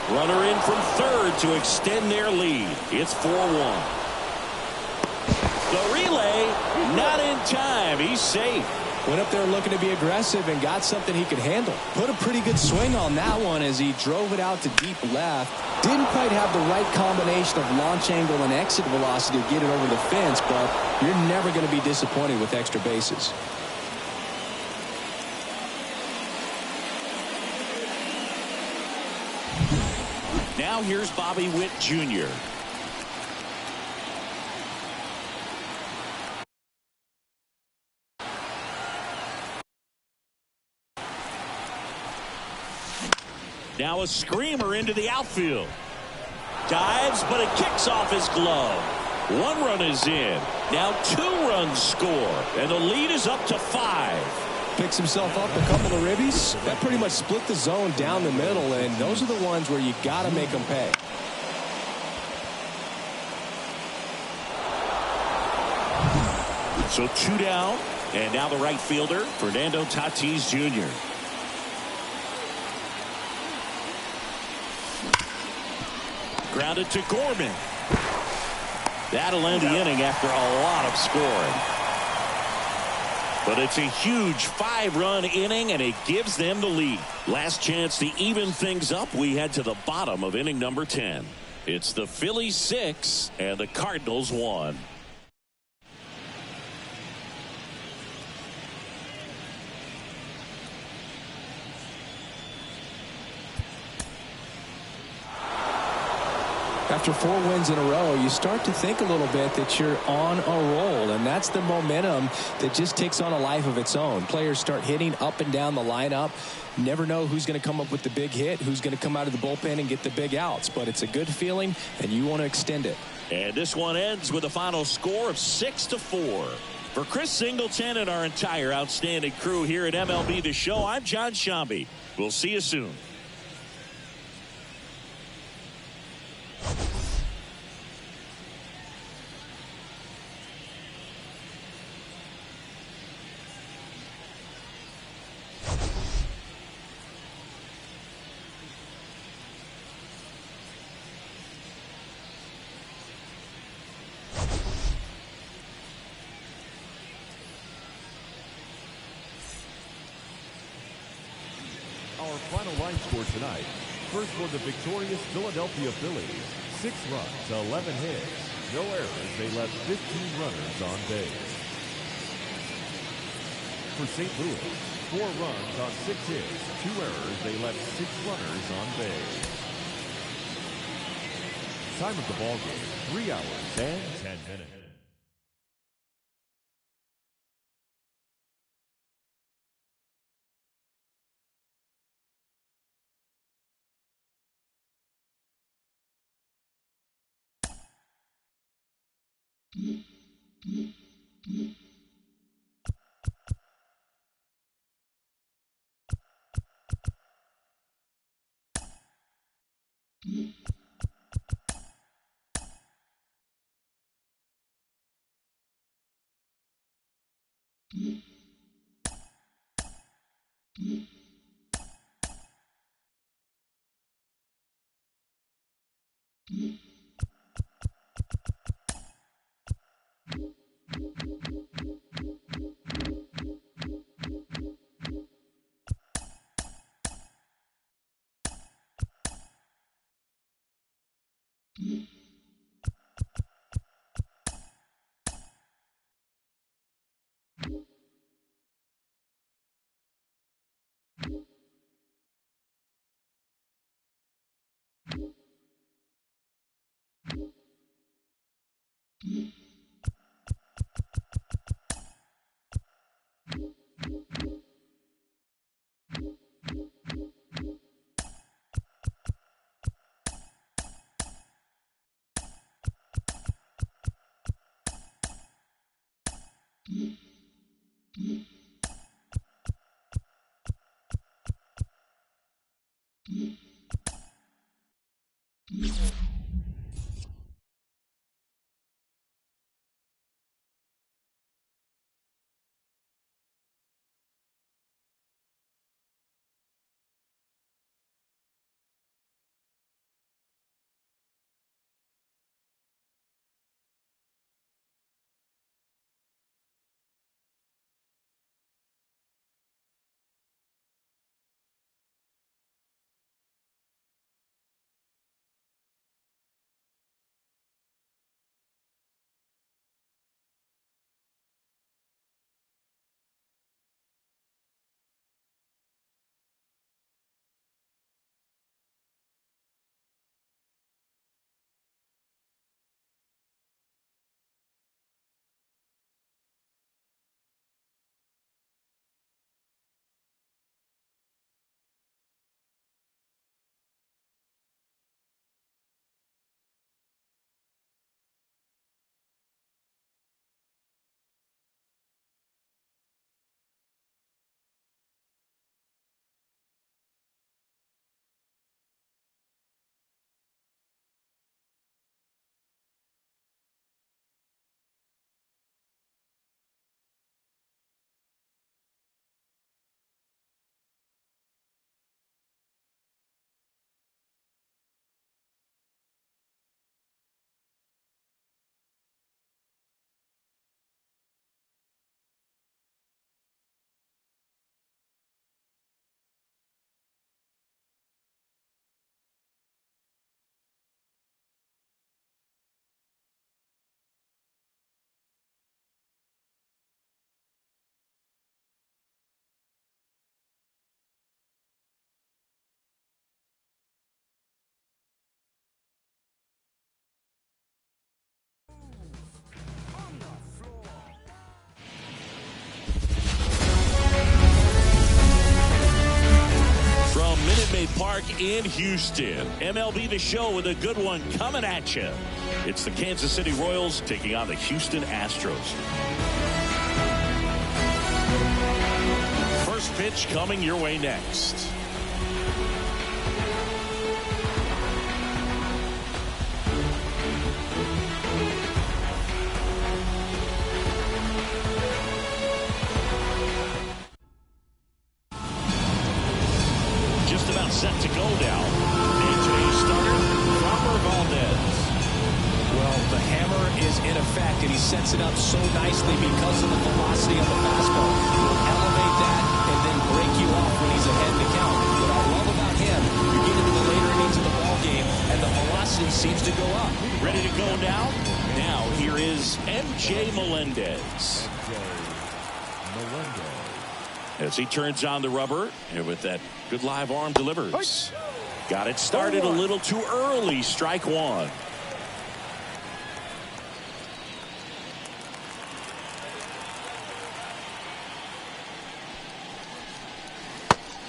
Runner in from third to extend their lead. It's 4-1. The relay, not in time. He's safe. Went up there looking to be aggressive and got something he could handle. Put a pretty good swing on that one as he drove it out to deep left. Didn't quite have the right combination of launch angle and exit velocity to get it over the fence, but you're never going to be disappointed with extra bases. Now here's Bobby Witt Jr. Now a screamer into the outfield. Dives, but it kicks off his glove. 1 run is in. Now 2 runs score, and the lead is up to 5. Picks himself up a couple of ribbies. That pretty much split the zone down the middle, and those are the ones where you got to make them pay. So 2 down, and now the right fielder, Fernando Tatis Jr. Grounded to Gorman. That'll end the inning after a lot of scoring. But it's a huge 5-run inning, and it gives them the lead. Last chance to even things up. We head to the bottom of inning number 10. It's the Phillies 6 and the Cardinals 1. After 4 wins in a row, you start to think a little bit that you're on a roll, and that's the momentum that just takes on a life of its own. Players start hitting up and down the lineup. Never know who's going to come up with the big hit, who's going to come out of the bullpen and get the big outs, but it's a good feeling, and you want to extend it. And this one ends with a final score of 6-4. For Chris Singleton and our entire outstanding crew here at MLB The Show, I'm John Shambi. We'll see you soon. Our final line score tonight. First for the victorious Philadelphia Phillies. 6 runs, 11 hits, no errors. They left 15 runners on base. For St. Louis, 4 runs on 6 hits, 2 errors. They left 6 runners on base. Time of the ball game, 3 hours and 10 minutes. in Houston. MLB The Show with a good one coming at you. It's the Kansas City Royals taking on the Houston Astros. First pitch coming your way next. Just about set to go now. AJ starter, Harper Valdez. Well, the hammer is in effect, and he sets it up so nicely because of the velocity of the fastball. He'll elevate that and then break you off when he's ahead in the count. What I love about him, you get into the later innings of the ball game, and the velocity seems to go up. Ready to go now? Now, here is MJ Melendez. As he turns on the rubber, and with that good live arm delivers. Got it started a little too early. Strike one.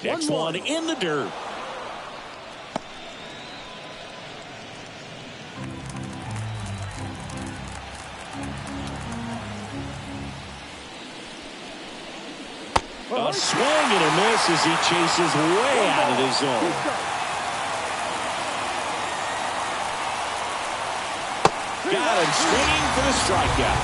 Next one in the dirt. A swing and a miss as he chases way out of his zone. Got him swinging for the strikeout.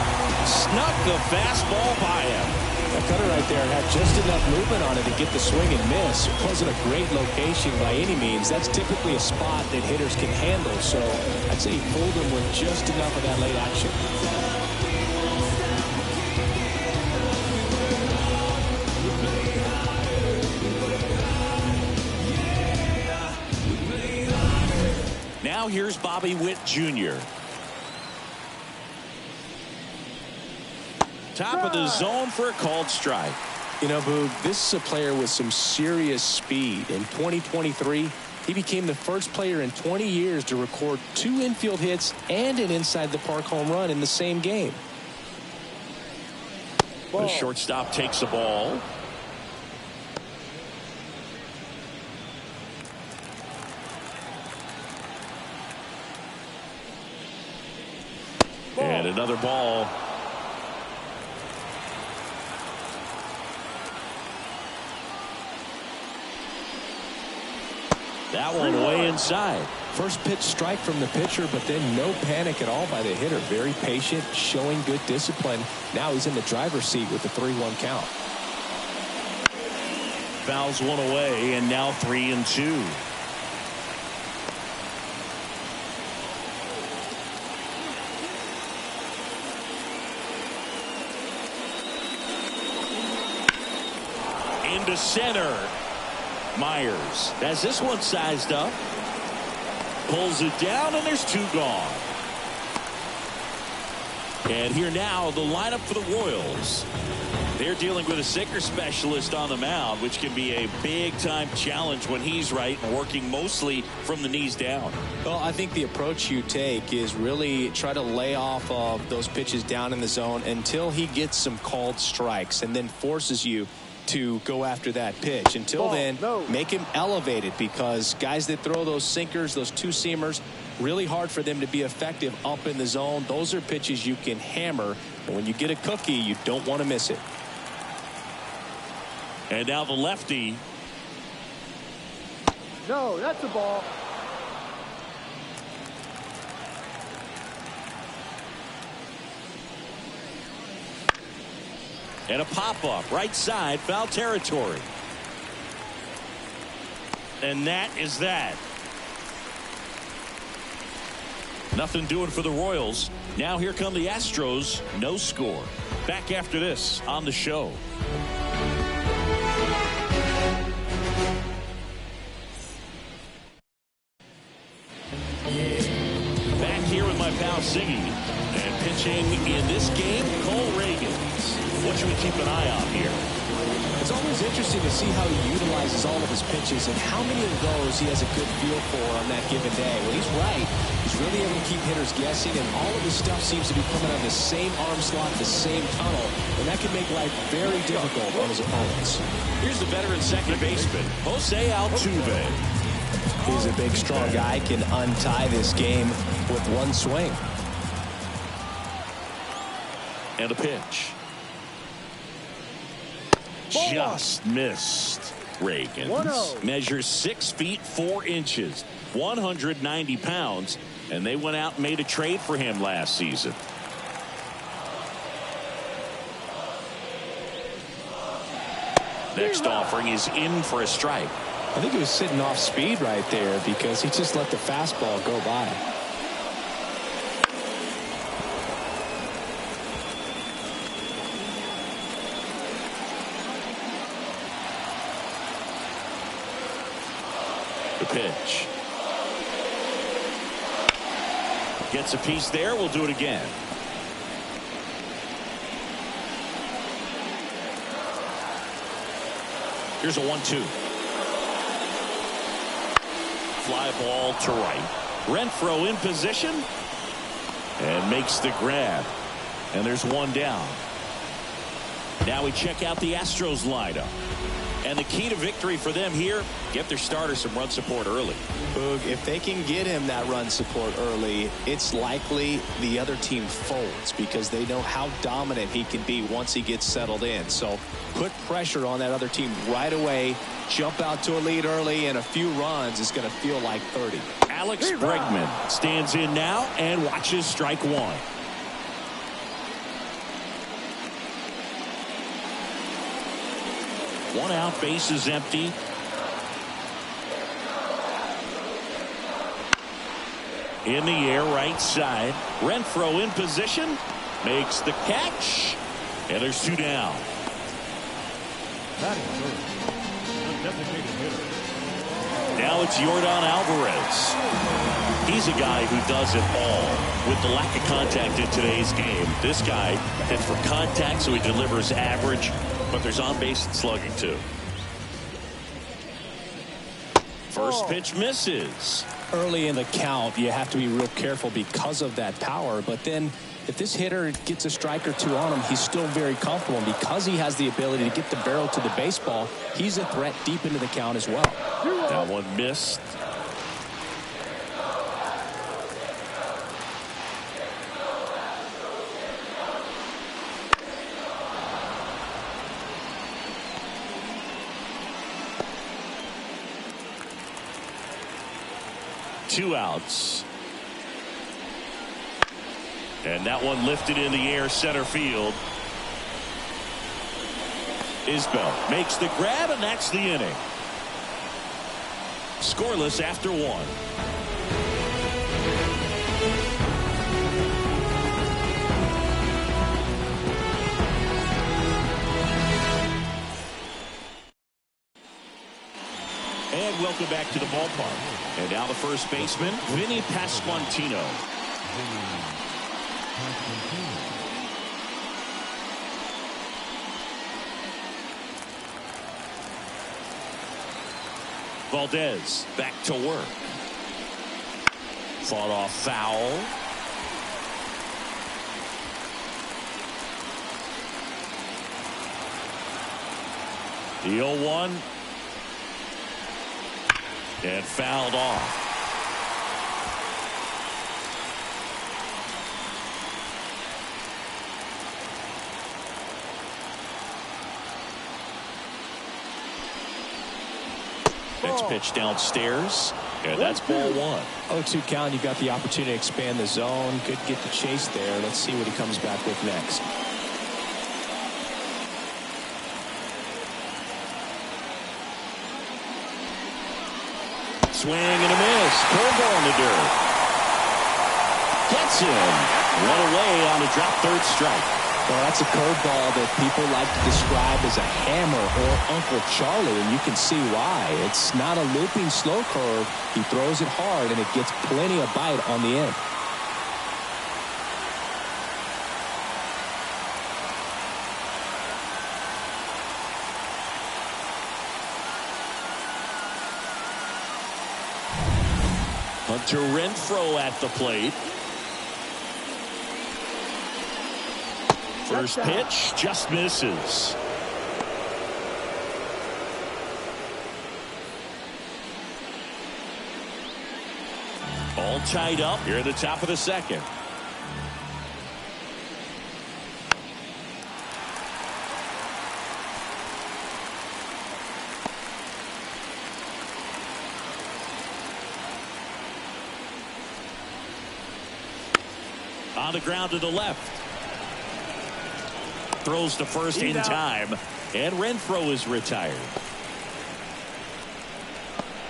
Snuck the fastball by him. That cutter right there had just enough movement on it to get the swing and miss. It wasn't a great location by any means. That's typically a spot that hitters can handle. So I'd say he pulled him with just enough of that late action. Now here's Bobby Witt Jr. Top of the zone for a called strike. You know, Boog, this is a player with some serious speed. In 2023, he became the first player in 20 years to record 2 infield hits and an inside-the-park home run in the same game. The shortstop takes the ball. And another ball. That one way inside. First pitch strike from the pitcher, but then no panic at all by the hitter. Very patient, showing good discipline. Now he's in the driver's seat with the 3-1 count. Fouls one away, and now 3-2. Into center. Myers has this one sized up. Pulls it down, and there's 2 gone. And here now, the lineup for the Royals. They're dealing with a sinker specialist on the mound, which can be a big-time challenge when he's right and working mostly from the knees down. Well, I think the approach you take is really try to lay off of those pitches down in the zone until he gets some called strikes and then forces you to go after that pitch. Until then, make him elevated, because guys that throw those sinkers, those 2-seamers, really hard for them to be effective up in the zone. Those are pitches you can hammer, and when you get a cookie, you don't want to miss it. And now the lefty. No, that's a ball. And a pop-up right side, foul territory. And that is that. Nothing doing for the Royals. Now here come the Astros. No score. Back after this on the show. Back here with my pal Siggy. And pitching in this game, Cole Reagan. What should we keep an eye on here? It's always interesting to see how he utilizes all of his pitches and how many of those he has a good feel for on that given day. When he's right, he's really able to keep hitters guessing, and all of his stuff seems to be coming on the same arm slot, the same tunnel, and that can make life very difficult on his opponents. Here's the veteran second baseman, Jose Altuve. He's a big, strong guy, can untie this game with one swing. And a pitch. Just missed. Reagans measures 6 feet 4 inches, 190 pounds, and they went out and made a trade for him last season. Next offering is in for a strike. I think he was sitting off speed right there because he just let the fastball go by. The pitch. Gets a piece there. We'll do it again. Here's a 1-2. Fly ball to right. Renfroe in position and makes the grab. And there's one down. Now we check out the Astros lineup. And the key to victory for them here, get their starter some run support early. Boog, if they can get him that run support early, it's likely the other team folds because they know how dominant he can be once he gets settled in. So put pressure on that other team right away, jump out to a lead early, and a few runs is going to feel like 30. Alex Bregman stands in now and watches strike one. One out, base is empty. In the air, right side. Renfroe in position. Makes the catch. And there's two down. Now it's Yordan Alvarez. He's a guy who does it all. With the lack of contact in today's game, this guy hits for contact, so he delivers average. But there's on base and slugging too. First pitch misses. Early in the count, you have to be real careful because of that power. But then if this hitter gets a strike or two on him, he's still very comfortable. And because he has the ability to get the barrel to the baseball, he's a threat deep into the count as well. That one missed. Two outs. And that one lifted in the air center field. Isbell makes the grab, and that's the inning. Scoreless after one. And welcome back to the ballpark. And now the first baseman, Vinny Pasquantino. Valdez back to work. Fought off foul. The 0-1. And fouled off. Next pitch downstairs, and that's ball one. 0-2 count. You got the opportunity to expand the zone. Could get the chase there. Let's see what he comes back with next. Swing and a miss. Curveball in the dirt. Gets him. One away on a drop third strike. Well, that's a curveball that people like to describe as a hammer or Uncle Charlie, and you can see why. It's not a looping slow curve. He throws it hard, and it gets plenty of bite on the end. Hunter Renfroe at the plate. First pitch just misses. all tied up here at the top of the second. On the ground to the left. Throws to first in time. And Renfroe is retired.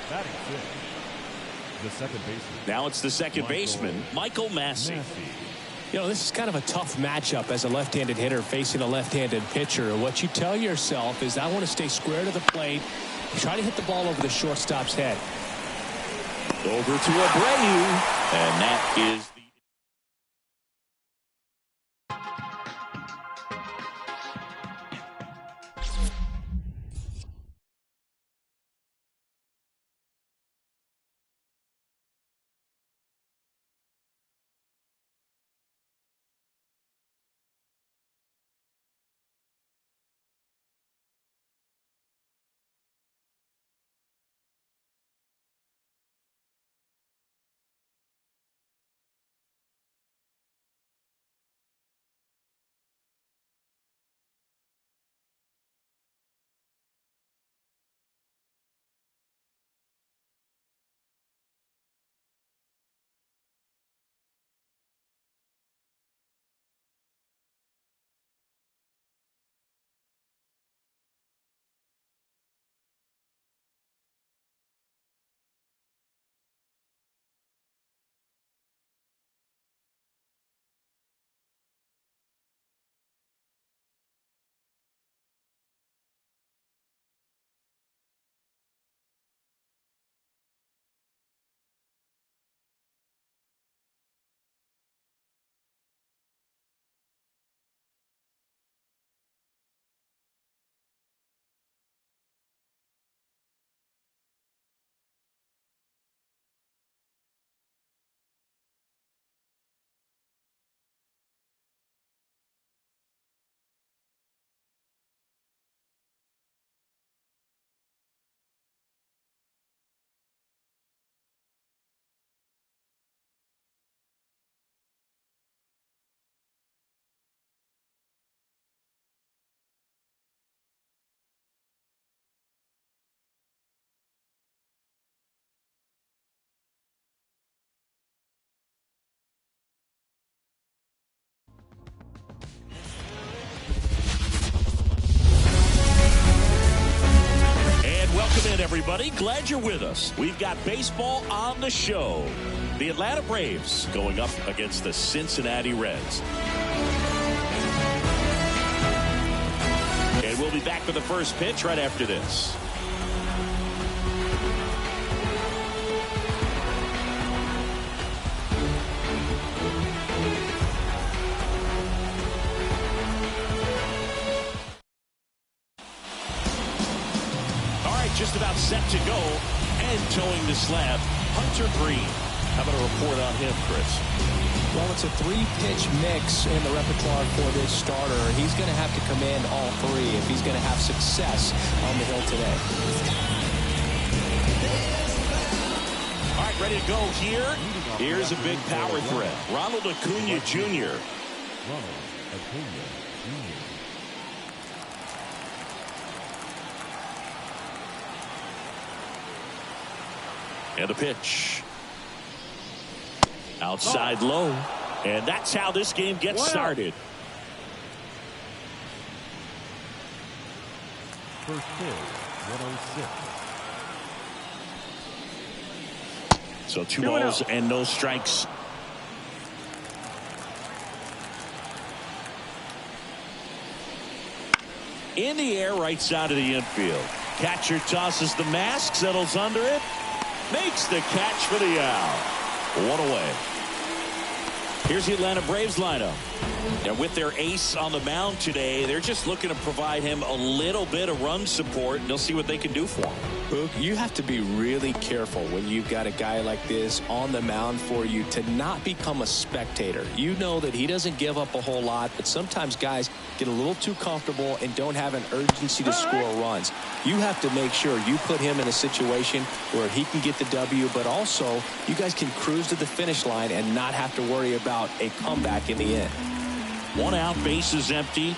Batting fifth, the second baseman. Now it's the second baseman, Michael Massey. You know, this is kind of a tough matchup as a left-handed hitter facing a left-handed pitcher. What you tell yourself is, I want to stay square to the plate, try to hit the ball over the shortstop's head. Over to Abreu, and that is the Welcome in, everybody. Glad you're with us. We've got baseball on the show. The Atlanta Braves going up against the Cincinnati Reds. And we'll be back with the first pitch right after this. Just about set to go and towing the slab, Hunter Green. How about a report on him, Chris? Well, it's a three-pitch mix in the repertoire for this starter. He's going to have to command all three if he's going to have success on the hill today. All right, ready to go here. Here's a big power threat. Ronald Acuna Jr. Ronald Acuna Jr. And the pitch. Outside low. And that's how this game gets started. First pitch, 106. So 2 balls and no strikes. In the air, right side of the infield. Catcher tosses the mask, settles under it. Makes the catch for the out. One away. Here's the Atlanta Braves lineup. And with their ace on the mound today, they're just looking to provide him a little bit of run support, and they'll see what they can do for him. Boog, you have to be really careful when you've got a guy like this on the mound for you to not become a spectator. You know that he doesn't give up a whole lot, but sometimes guys get a little too comfortable and don't have an urgency to score runs. You have to make sure you put him in a situation where he can get the W, but also you guys can cruise to the finish line and not have to worry about a comeback in the end. 1 out, base is empty.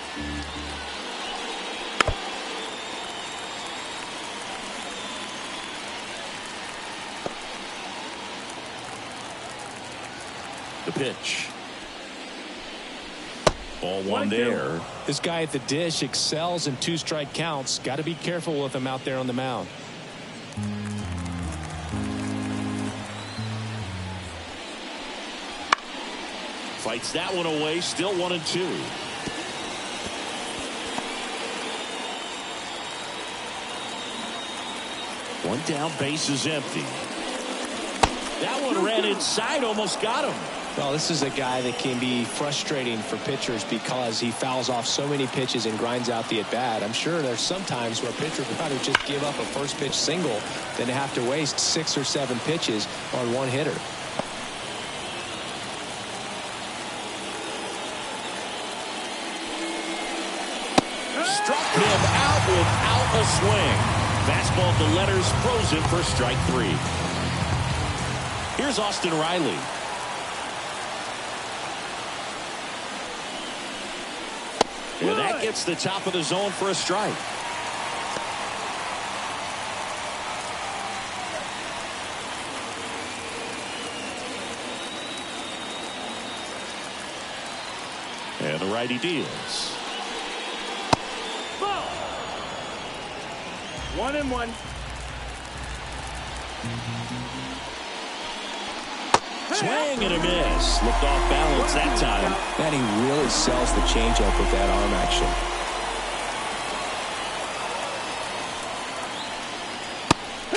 The pitch. Ball one there. This guy at the dish excels in 2-strike counts. Got to be careful with him out there on the mound. Fights that one away. Still 1-2. One down, base is empty. That one ran inside, almost got him. Well, this is a guy that can be frustrating for pitchers because he fouls off so many pitches and grinds out the at-bat. I'm sure there's some times where a pitcher would rather just give up a first-pitch single than to have to waste 6 or 7 pitches on one hitter. Struck him out without a swing. Fastball to letters, frozen for strike 3. Here's Austin Riley. And that gets the top of the zone for a strike. And the righty deals. 1-1. Swing and a miss. Looked off balance that time. Man, he really sells the changeup with that arm action.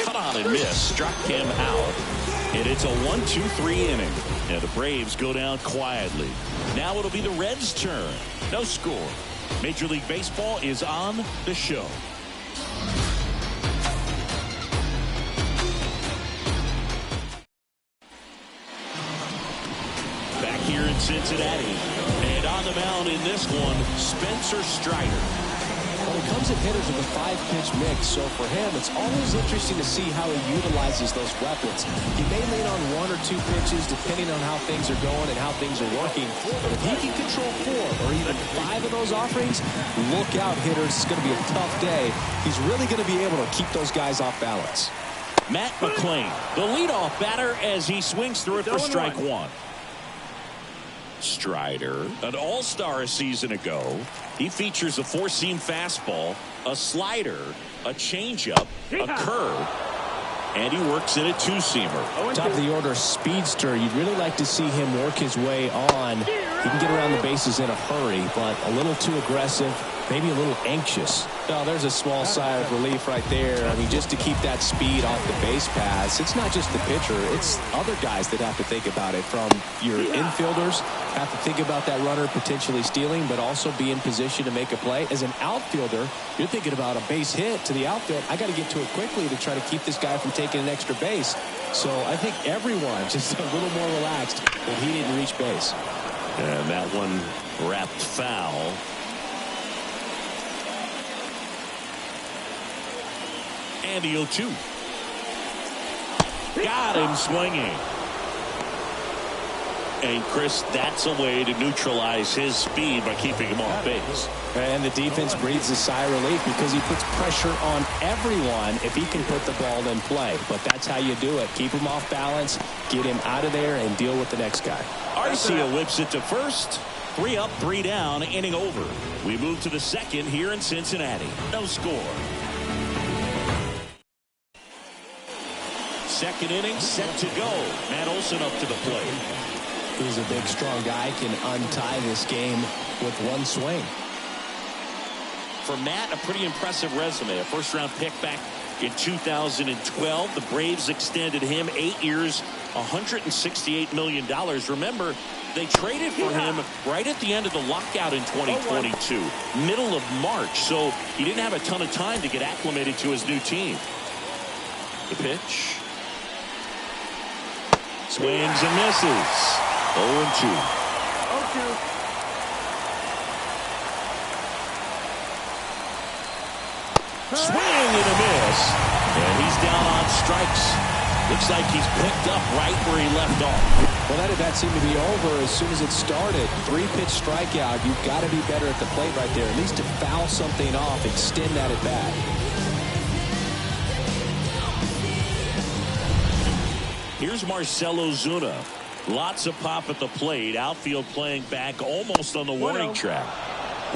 Cut on and miss. Struck him out. And it's a 1-2-3 inning. And the Braves go down quietly. Now it'll be the Reds' turn. No score. Major League Baseball is on the show. Back here in Cincinnati. And on the mound in this one, Spencer Strider. When it comes to hitters with a 5-pitch mix, so for him, it's always interesting to see how he utilizes those weapons. He may lean on 1 or 2 pitches depending on how things are going and how things are working. But if he can control 4 or even 5 of those offerings, look out, hitters. It's going to be a tough day. He's really going to be able to keep those guys off balance. Matt McClain, the leadoff batter, as he swings through it for strike 1. Strider, an all-star a season ago. He features a 4-seam fastball, a slider, a changeup, a curve, and he works in a 2-seamer. Top of the order speedster. You'd really like to see him work his way on. He can get around the bases in a hurry, but a little too aggressive, maybe a little anxious. Well, there's a small sigh of relief right there. I mean, just to keep that speed off the base paths. It's not just the pitcher. It's other guys that have to think about it. From your infielders, have to think about that runner potentially stealing, but also be in position to make a play. As an outfielder, you're thinking about a base hit to the outfield. I got to get to it quickly to try to keep this guy from taking an extra base. So I think everyone just a little more relaxed when he didn't reach base. And that one wrapped foul. And the 0-2. Got him swinging. And Chris, that's a way to neutralize his speed by keeping him off base. And the defense breathes a sigh of relief because he puts pressure on everyone if he can put the ball in play. But that's how you do it. Keep him off balance, get him out of there, and deal with the next guy. Arcia whips it to first. 3 up, 3 down, inning over. We move to the second here in Cincinnati. No score. Second inning set to go. Matt Olson up to the plate. He's a big, strong guy, can untie this game with one swing. For Matt, a pretty impressive resume. A first-round pick back in 2012. The Braves extended him 8 years, $168 million. Remember, They traded for him right at the end of the lockout in 2022, middle of March, so he didn't have a ton of time to get acclimated to his new team. The pitch. Swings and misses. 0-2. 0-2. Swing and a miss. And he's down on strikes. Looks like he's picked up right where he left off. Well, that at bat seemed to be over as soon as it started. 3-pitch strikeout. You've got to be better at the plate right there. At least to foul something off, extend that at bat. Here's Marcelo Zuna. Lots of pop at the plate. Outfield playing back almost on the warning track.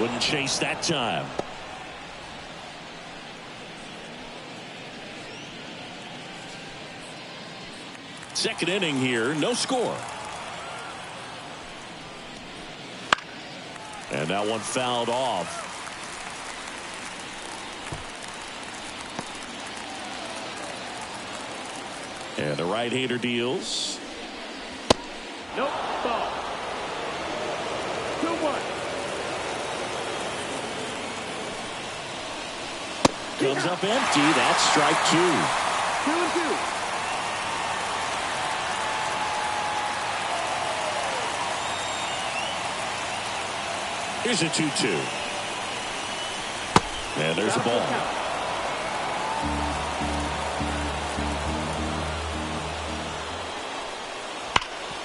Wouldn't chase that time. Second inning here, no score. And that one fouled off. And the right-hander deals. Nope, ball. 2-1. Comes up empty. That's strike 2. 2-2. Here's a 2-2. And there's a ball.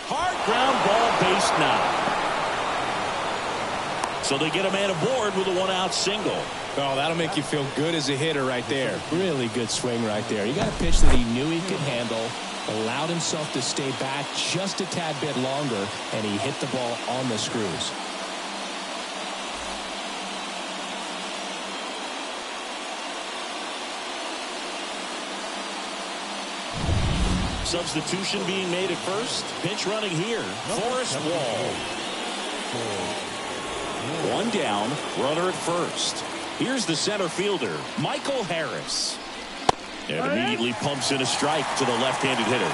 Hard ground ball, base 9. So they get a man aboard with a 1-out single. Oh, that'll make you feel good as a hitter right there. Really good swing right there. He got a pitch that he knew he could handle, allowed himself to stay back just a tad bit longer, and he hit the ball on the screws. Substitution being made at first. Pinch running here. Forrest Wall. One down. Runner at first. Here's the center fielder, Michael Harris. And immediately pumps in a strike to the left-handed hitter.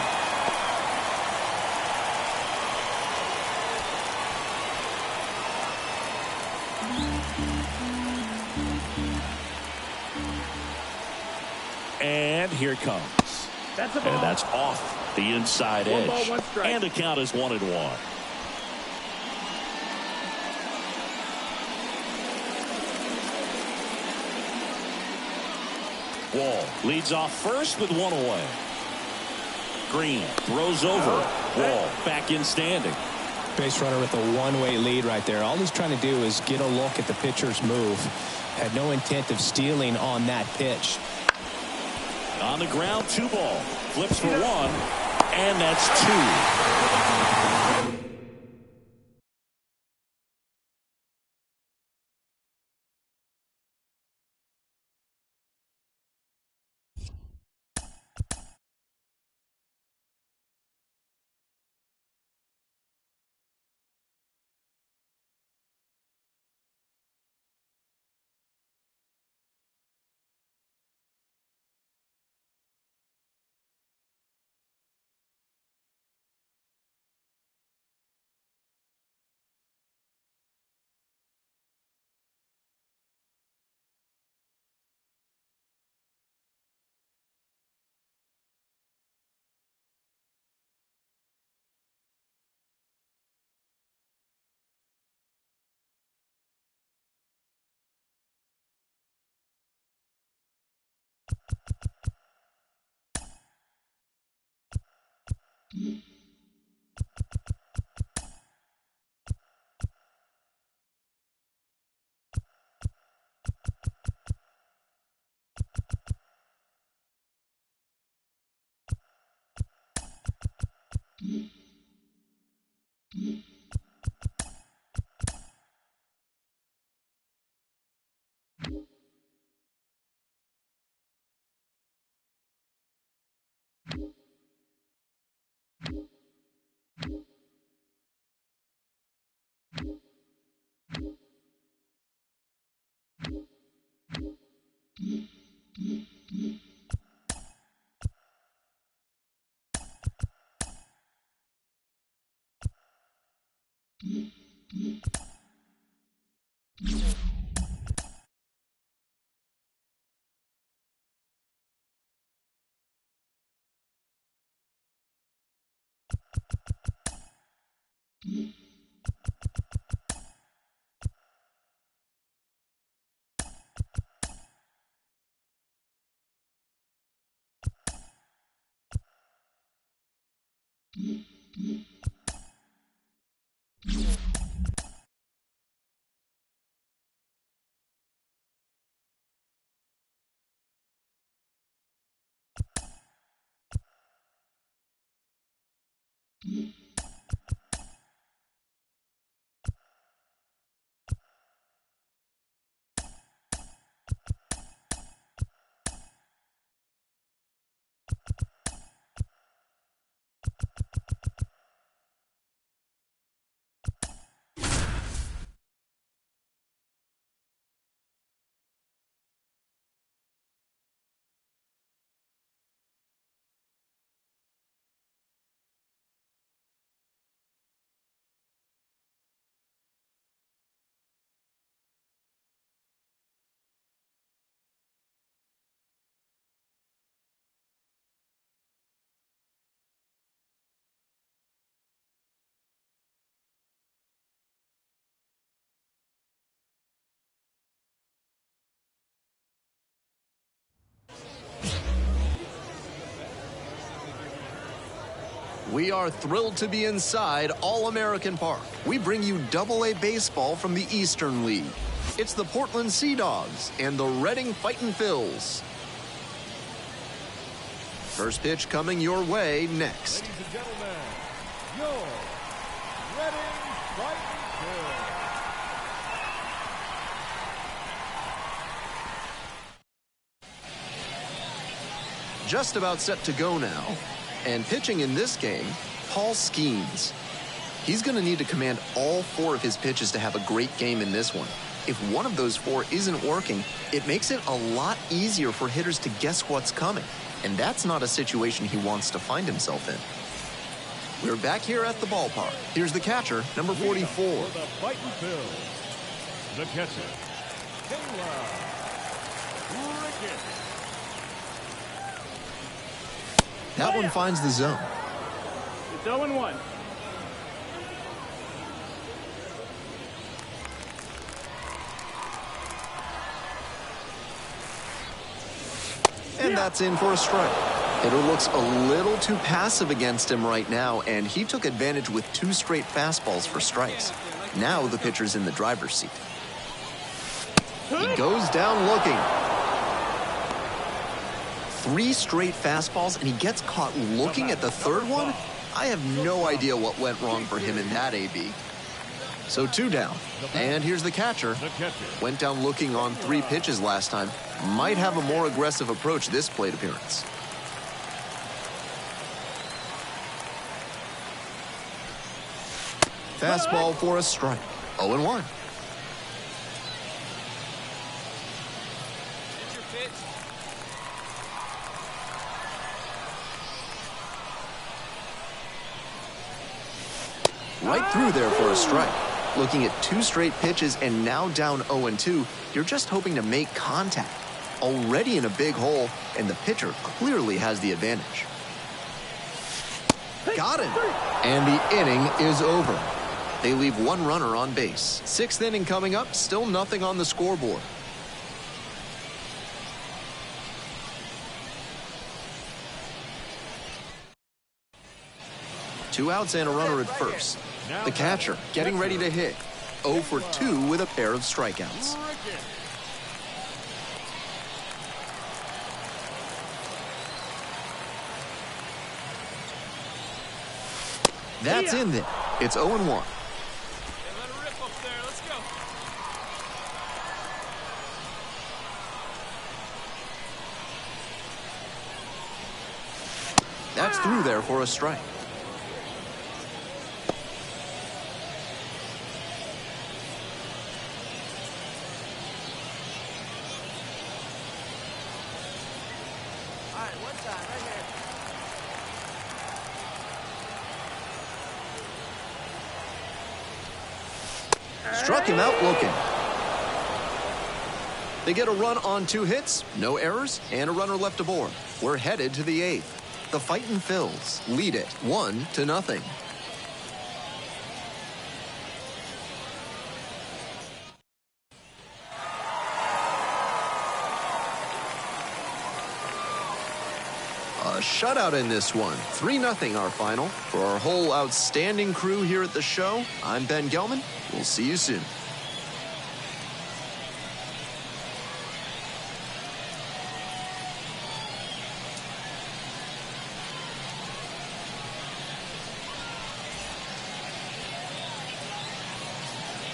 And here it comes. That's a ball. And that's off the inside edge. 1 ball, 1 strike. And the count is 1-1. Wall leads off first with 1 away. Green throws over. Wall back in standing. Base runner with a one-way lead right there. All he's trying to do is get a look at the pitcher's move. Had no intent of stealing on that pitch. On the ground, 2 ball. Flips for 1. And that's 2. We are thrilled to be inside All-American Park. We bring you Double-A baseball from the Eastern League. It's the Portland Sea Dogs and the Reading Fightin' Phils. First pitch coming your way next. Ladies and gentlemen, your Reading Fightin' Phils. Just about set to go now. And pitching in this game, Paul Skeens. He's going to need to command all 4 of his pitches to have a great game in this one. If one of those 4 isn't working, it makes it a lot easier for hitters to guess what's coming. And that's not a situation he wants to find himself in. We're back here at the ballpark. Here's the catcher, number 44. For the Fightin' Phils, the catcher, Kayla Ricketts. That one finds the zone. It's 0-1. And that's in for a strike. Hitter looks a little too passive against him right now, and he took advantage with 2 straight fastballs for strikes. Now the pitcher's in the driver's seat. He goes down looking. 3 straight fastballs, and he gets caught looking at the third one? I have no idea what went wrong for him in that AB. So 2 down. And here's the catcher. Went down looking on 3 pitches last time. Might have a more aggressive approach this plate appearance. Fastball for a strike. 0-1. Right through there for a strike. Looking at 2 straight pitches and now down 0-2, you're just hoping to make contact. Already in a big hole, and the pitcher clearly has the advantage. Got him! And the inning is over. They leave 1 runner on base. 6th inning coming up, still nothing on the scoreboard. Two outs and a runner at first. The catcher getting ready to hit. 0 for 2 with a pair of strikeouts. That's in there. It's 0-1. That's through there for a strike. Struck him out looking. They get a run on 2 hits, no errors, and a runner left aboard. We're headed to the 8th. The Fightin' Phils lead it 1-0. shutout in this one. 3-0 our final. For our whole outstanding crew here at the show, I'm Ben Gelman. We'll see you soon.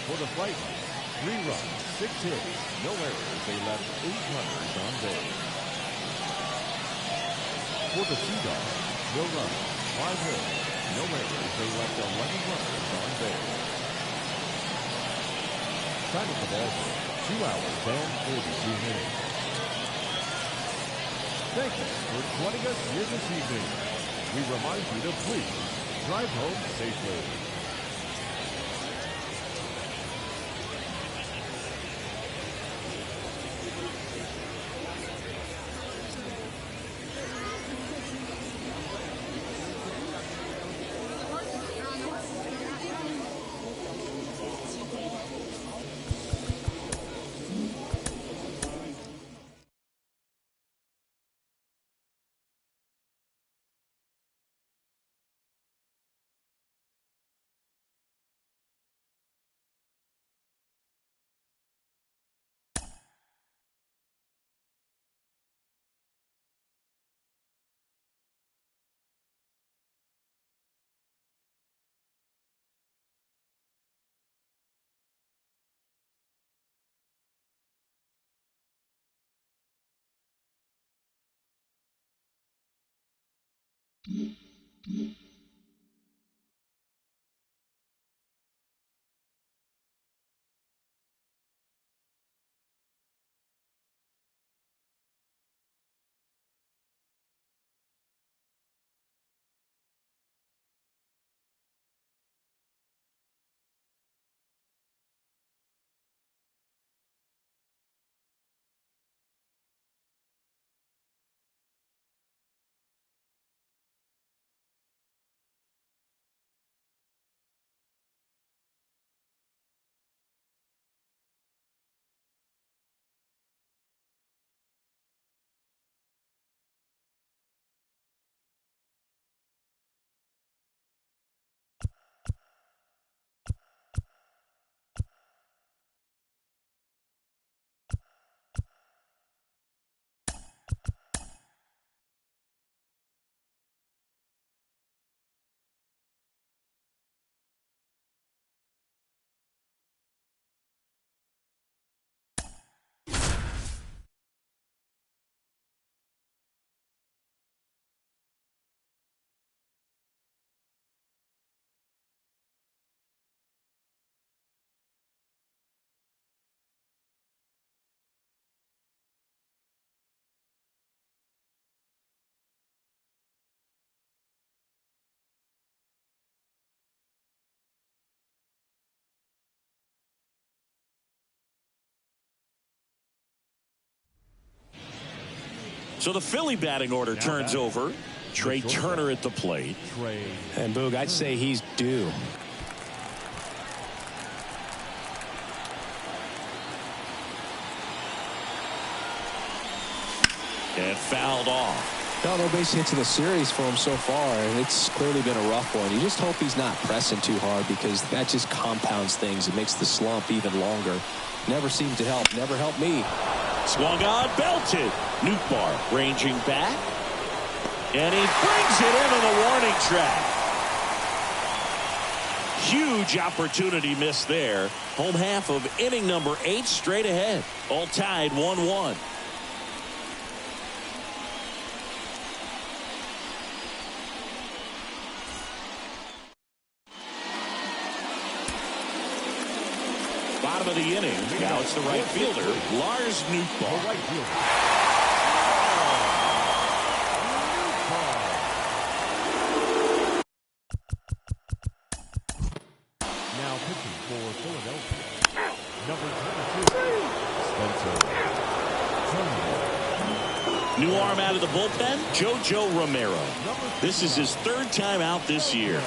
For the Fighters, 3 runs, 6 hits, no errors. They left 8 runners on base. For the Sea Dogs, 4 runs, 5 hits, no errors. They left 11 runners on base. Time at the ball game, 2 hours and 42 minutes. Thank you for joining us here this evening. We remind you to please drive home safely. So the Philly batting order turns over. Trey Turner at the plate. And Boog, I'd say he's due. And fouled off. No base hits in the series for him so far, and it's clearly been a rough one. You just hope he's not pressing too hard, because that just compounds things. It makes the slump even longer. Never seemed to help. Never helped me. Swung on, belted. Nootbaar ranging back. And he brings it into the warning track. Huge opportunity missed there. Home half of inning number 8 straight ahead. All tied 1-1. Bottom of the inning. Now it's the right fielder, Lars Nootbaar. Now pitching for Philadelphia, number 22, Spencer. New arm out of the bullpen, JoJo Romero. This is his 3rd time out this year.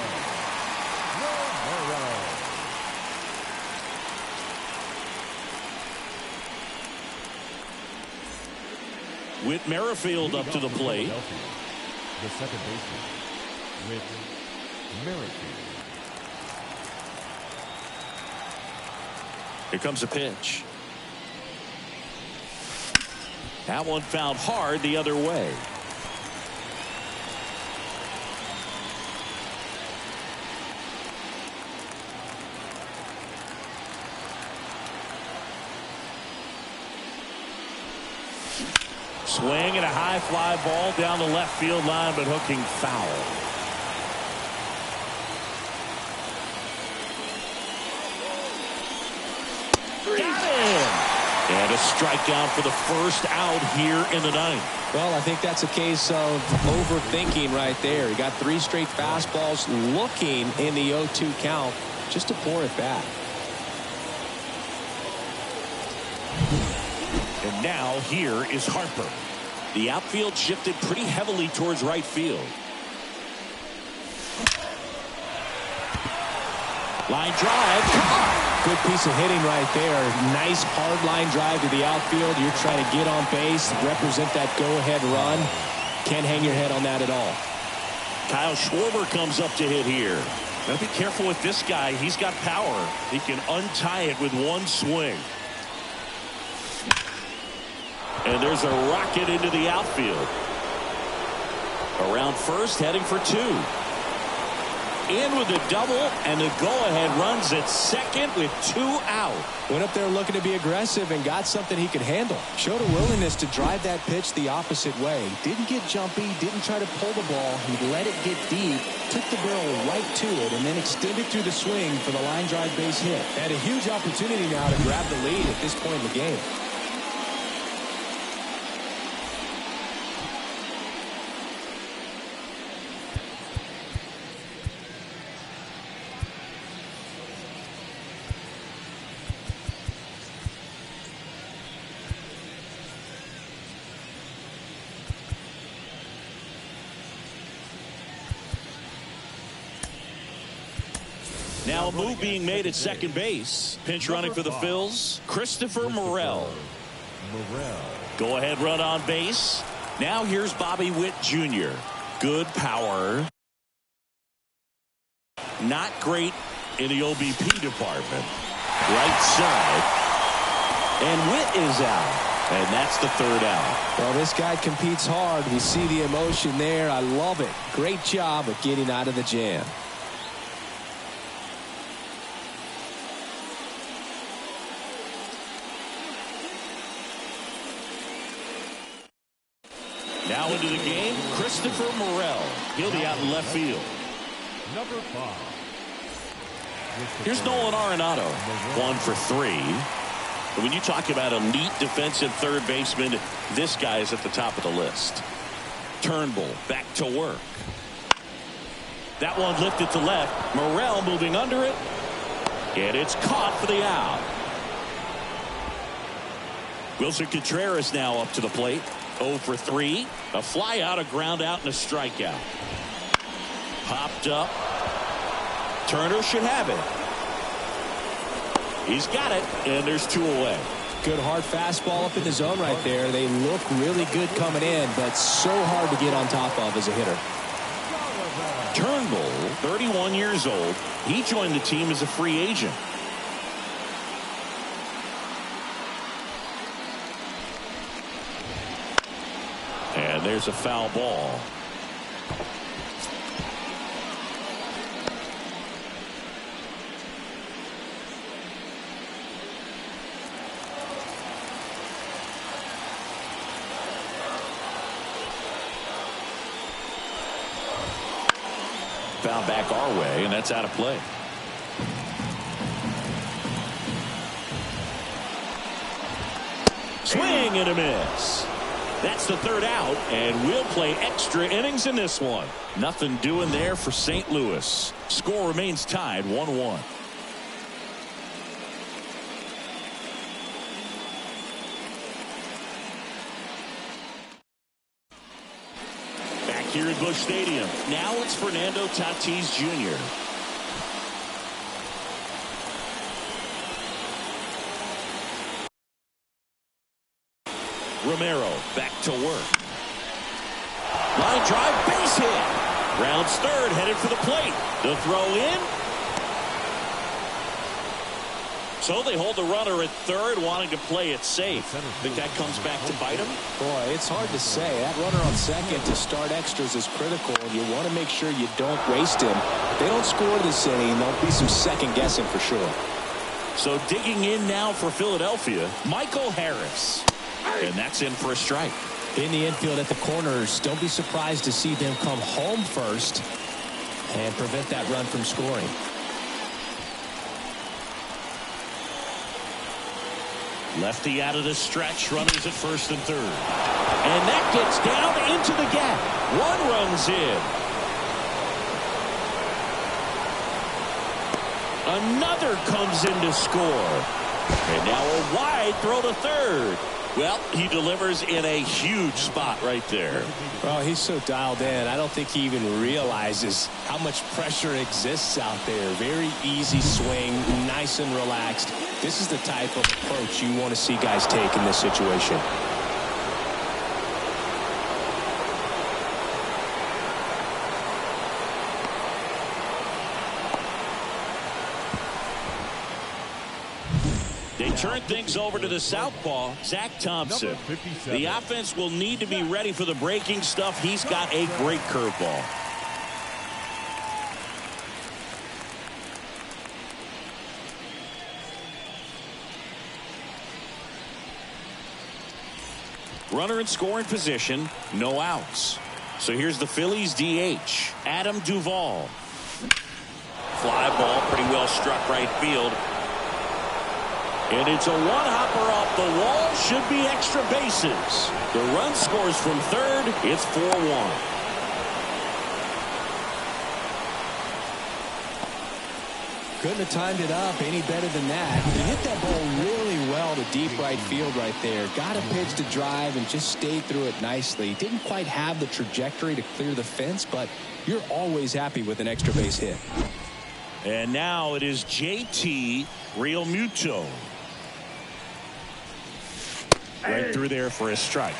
Whit Merrifield up to the plate. the second baseman, with Merrifield. Here comes a pitch. That one fouled hard the other way. Swing and a high fly ball down the left field line, but hooking foul. Got him! And a strikeout for the first out here in the ninth. Well, I think that's a case of overthinking right there. He got 3 straight fastballs looking in the 0-2 count just to pour it back. And now here is Harper. The outfield shifted pretty heavily towards right field. Line drive. Good piece of hitting right there. Nice hard line drive to the outfield. You're trying to get on base, represent that go-ahead run. Can't hang your head on that at all. Kyle Schwarber comes up to hit here. Gotta be careful with this guy. He's got power. He can untie it with one swing. And there's a rocket into the outfield. Around first, heading for 2. In with a double, and the go-ahead runs at second with 2 out. Went up there looking to be aggressive and got something he could handle. Showed a willingness to drive that pitch the opposite way. Didn't get jumpy, didn't try to pull the ball. He let it get deep, took the barrel right to it, and then extended through the swing for the line drive base hit. Had a huge opportunity now to grab the lead at this point in the game. Now a move being made at second base. Pinch running for the Phils, Christopher Morel. Go ahead run on base. Now here's Bobby Witt Jr. Good power. Not great in the OBP department. Right side. And Witt is out. And that's the third out. Well, this guy competes hard. We see the emotion there. I love it. Great job of getting out of the jam. Now into the game, Christopher Morel. He'll be out in left field. Number 5. Here's Nolan Arenado, 1 for 3. But when you talk about elite defensive third baseman, this guy is at the top of the list. Turnbull back to work. That one lifted to left. Morel moving under it. And it's caught for the out. Wilson Contreras now up to the plate. 0 for 3. A fly out, a ground out, and a strikeout. Popped up. Turner should have it. He's got it, and there's 2 away. Good hard fastball up in the zone right there. They look really good coming in, but so hard to get on top of as a hitter. Turnbull, 31 years old. He joined the team as a free agent. And there's a foul ball. Foul back our way, and that's out of play. Swing and a miss. That's the third out, and we'll play extra innings in this one. Nothing doing there for St. Louis. Score remains tied 1-1. Back here at Busch Stadium. Now it's Fernando Tatis Jr. Romero back to work. Line drive, base hit. Rounds third, headed for the plate. The throw in. So they hold the runner at third, wanting to play it safe. Think that comes back to bite him? Boy, it's hard to say. That runner on second to start extras is critical, and you want to make sure you don't waste him. If they don't score this inning, there'll be some second guessing for sure. So digging in now for Philadelphia, Michael Harris. And that's in for a strike. In the infield at the corners, don't be surprised to see them come home first and prevent that run from scoring. Lefty out of the stretch, runners at first and third. And that gets down into the gap. One runs in. Another comes in to score. And now a wide throw to third. Well, he delivers in a huge spot right there. Oh, he's so dialed in. I don't think he even realizes how much pressure exists out there. Very easy swing, nice and relaxed. This is the type of approach you want to see guys take in this situation. They turn things over to the southpaw, Zach Thompson. The offense will need to be ready for the breaking stuff. He's got a great curveball. Runner in scoring position, no outs. So here's the Phillies DH, Adam Duvall. Fly ball, pretty well struck right field. And it's a one-hopper off the wall. Should be extra bases. The run scores from third. It's 4-1. Couldn't have timed it up any better than that. He hit that ball really well to deep right field right there. Got a pitch to drive and just stayed through it nicely. Didn't quite have the trajectory to clear the fence, but you're always happy with an extra base hit. And now it is JT Realmuto. Right through there for a strike.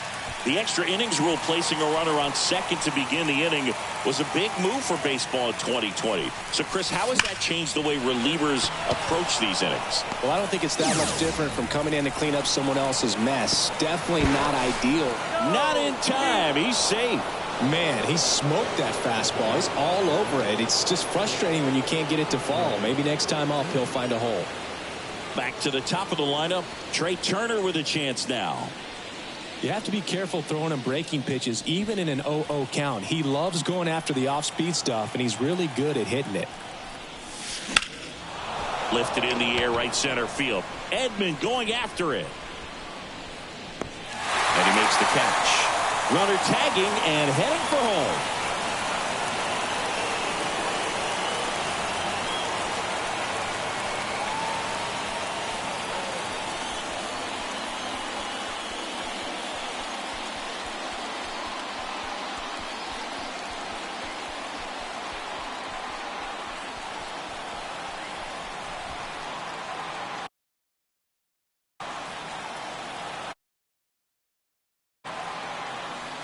The extra innings rule placing a runner on second to begin the inning was a big move for baseball in 2020. So, Chris, how has that changed the way relievers approach these innings? Well, I don't think it's that much different from coming in to clean up someone else's mess. Definitely not ideal. Not in time. He's safe. Man, he smoked that fastball. He's all over it. It's just frustrating when you can't get it to fall. Maybe next time up he'll find a hole. Back to the top of the lineup, Trey Turner with a chance now. You have to be careful throwing him breaking pitches, even in an 0-0 count. He loves going after the off-speed stuff, and he's really good at hitting it. Lifted in the air, right center field. Edman going after it. And he makes the catch. Runner tagging and heading for home.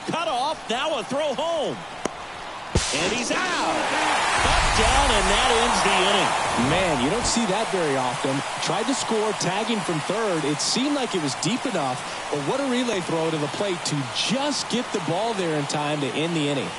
Cut off, now a throw home. And he's out. Up, down, and that ends the inning. Man, you don't see that very often. Tried to score, tagging from third. It seemed like it was deep enough, but what a relay throw to the plate to just get the ball there in time to end the inning.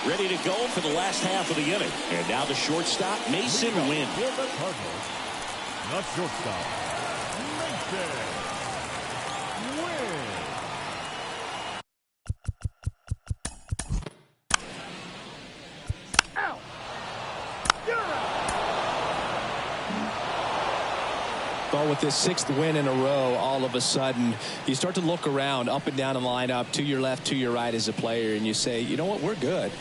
Ready to go for the last half of the inning. And now the shortstop, Mason Wynn. For the Cardinals, the shortstop, Mason Wynn. Well, with this 6th win in a row, all of a sudden, you start to look around up and down the lineup, to your left, to your right as a player, and you say, you know what, we're good.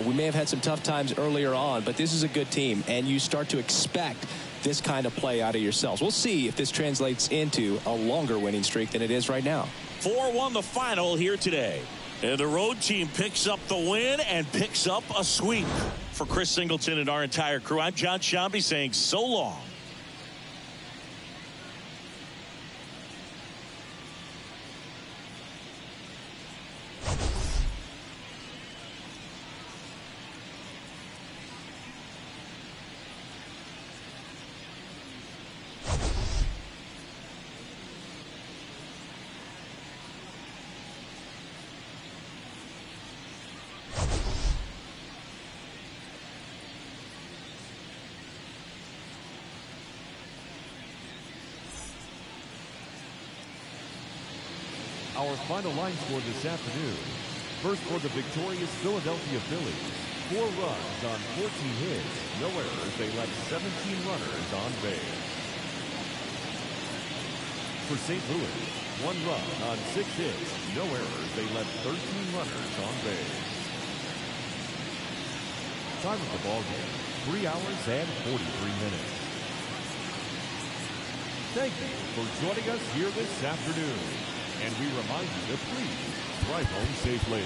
We may have had some tough times earlier on, but this is a good team, and you start to expect this kind of play out of yourselves. We'll see if this translates into a longer winning streak than it is right now. 4-1 the final here today. And the road team picks up the win and picks up a sweep. For Chris Singleton and our entire crew, I'm John Shambi saying so long. Our final line score this afternoon. First for the victorious Philadelphia Phillies. 4 runs on 14 hits. No errors. They left 17 runners on base. For St. Louis, 1 run on 6 hits. No errors. They left 13 runners on base. Time of the ball game, 3 hours and 43 minutes. Thank you for joining us here this afternoon. And we remind you to please drive home safely.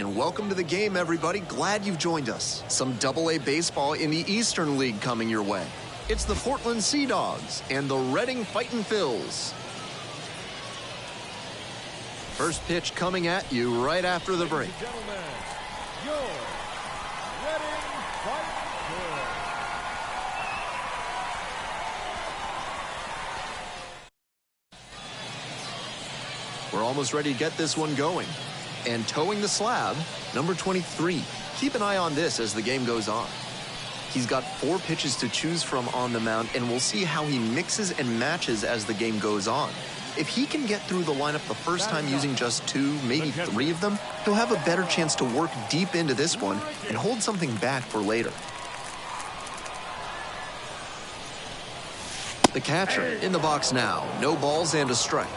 And welcome to the game, everybody. Glad you've joined us. Some Double-A baseball in the Eastern League coming your way. It's the Portland Sea Dogs and the Reading Fightin' Phils. First pitch coming at you right after the break. Ladies and gentlemen, your Reading Fightin' Phils. We're almost ready to get this one going. And towing the slab, number 23. Keep an eye on this as the game goes on. He's got 4 pitches to choose from on the mound, and we'll see how he mixes and matches as the game goes on. If he can get through the lineup the first time using just 2, maybe 3 of them, he'll have a better chance to work deep into this one and hold something back for later. The catcher in the box now. No balls and a strike.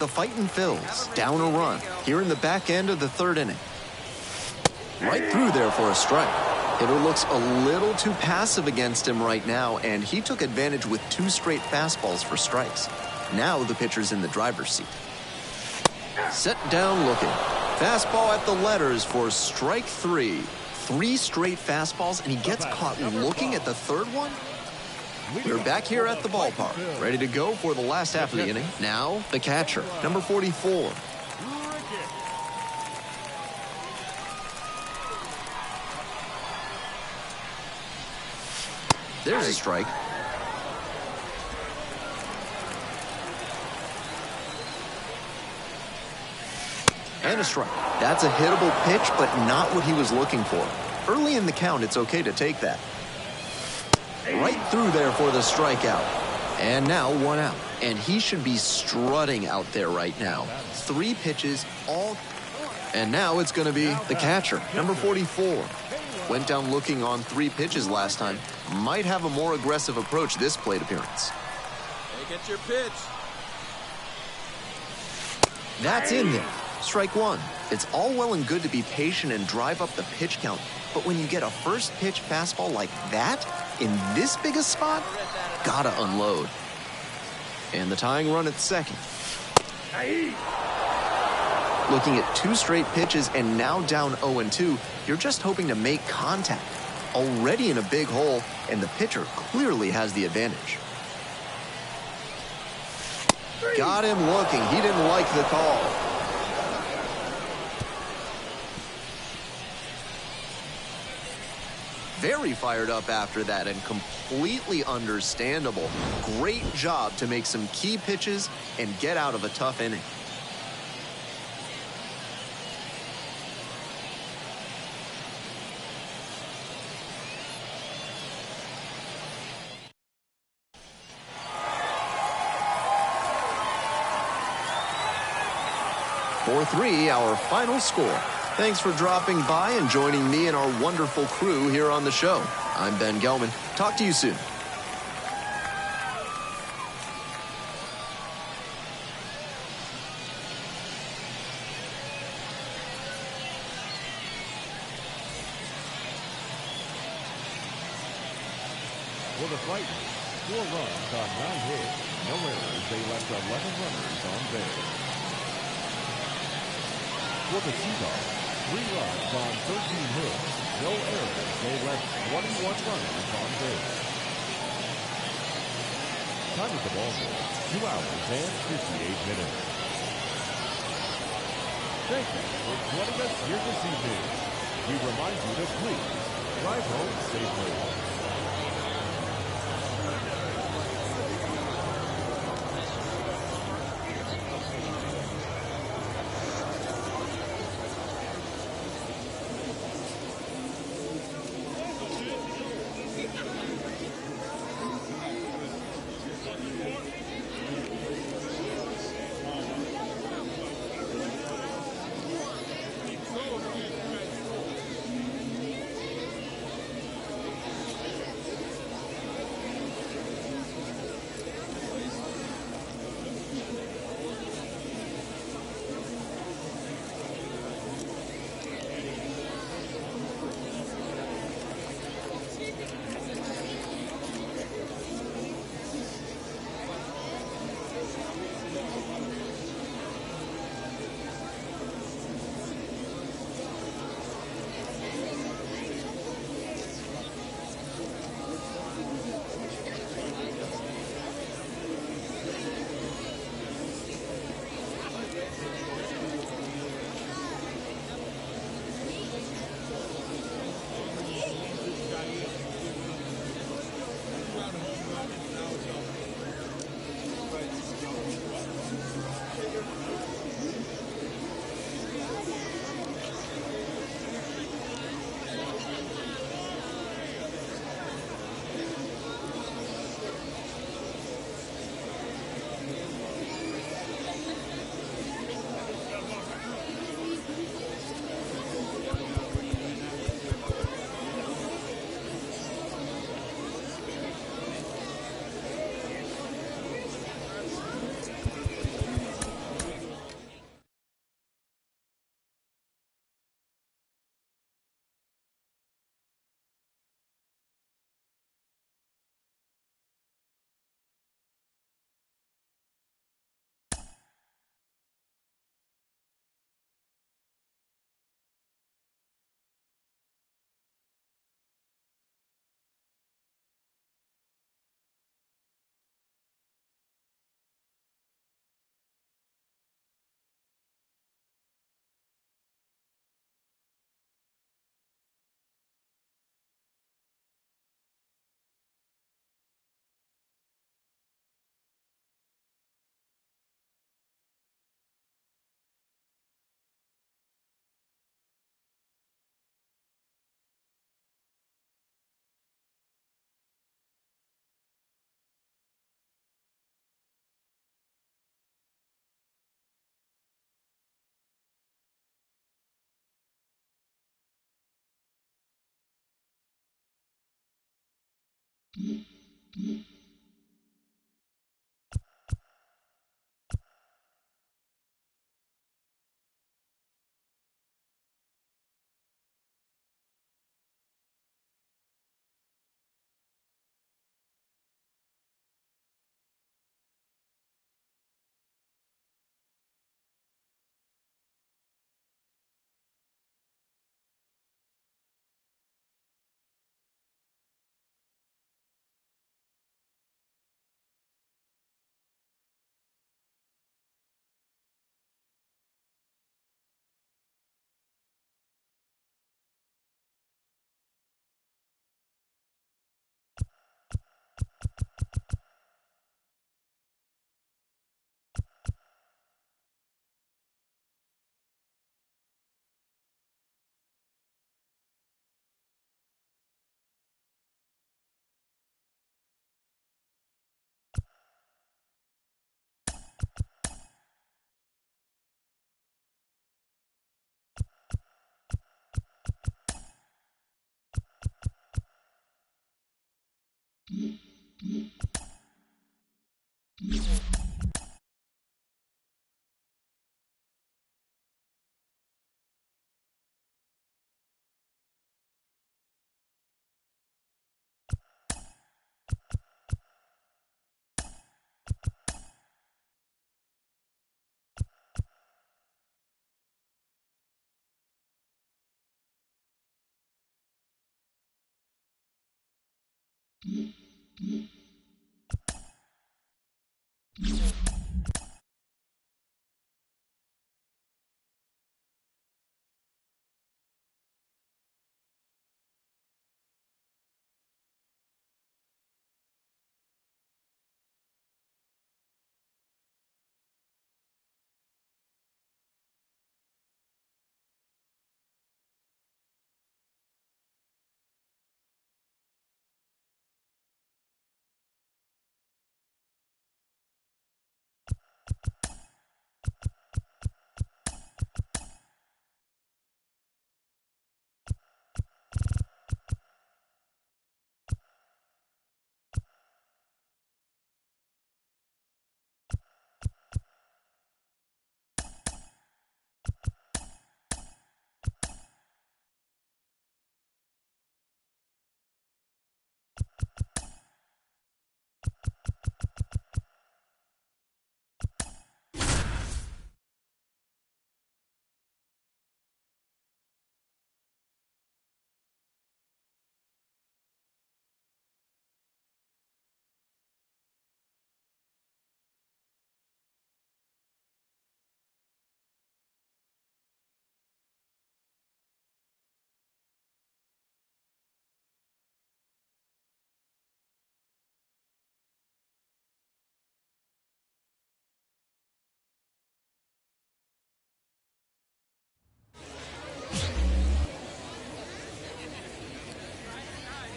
The Fightin' Phils down a run here in the back end of the 3rd inning. Right through there for a strike. Hitter looks a little too passive against him right now, and he took advantage with 2 straight fastballs for strikes. Now the pitcher's in the driver's seat. Set down looking. Fastball at the letters for strike 3. 3 straight fastballs, and he gets caught looking at the 3rd one. We're back here at the ballpark, ready to go for the last half of the inning. Now, the catcher, number 44. There's a strike. And a strike. That's a hittable pitch, but not what he was looking for. Early in the count, it's okay to take that. Right through there for the strikeout. And now 1 out. And he should be strutting out there right now. 3 pitches, all. And now it's going to be the catcher, number 44. Went down looking on 3 pitches last time. Might have a more aggressive approach this plate appearance. Hey, get your pitch. That's in there. Strike 1. It's all well and good to be patient and drive up the pitch count, but when you get a first pitch fastball like that, in this big a spot, gotta unload. And the tying run at second. Looking at 2 straight pitches and now down 0-2, you're just hoping to make contact. Already in a big hole, and the pitcher clearly has the advantage. Got him looking. He didn't like the call. Very fired up after that and completely understandable. Great job to make some key pitches and get out of a tough inning. For 3, our final score. Thanks for dropping by and joining me and our wonderful crew here on the show. I'm Ben Gelman. Talk to you soon. For the Fighters, 4 runs on 9 hits, no errors. They left 11 runners on base. For the Sea Dogs, 3 runs on 13 hits, no errors. They left 21 runners on base. Time at the ball game, 2 hours and 58 minutes. Thank you for joining us here this evening. We remind you to please drive home safely.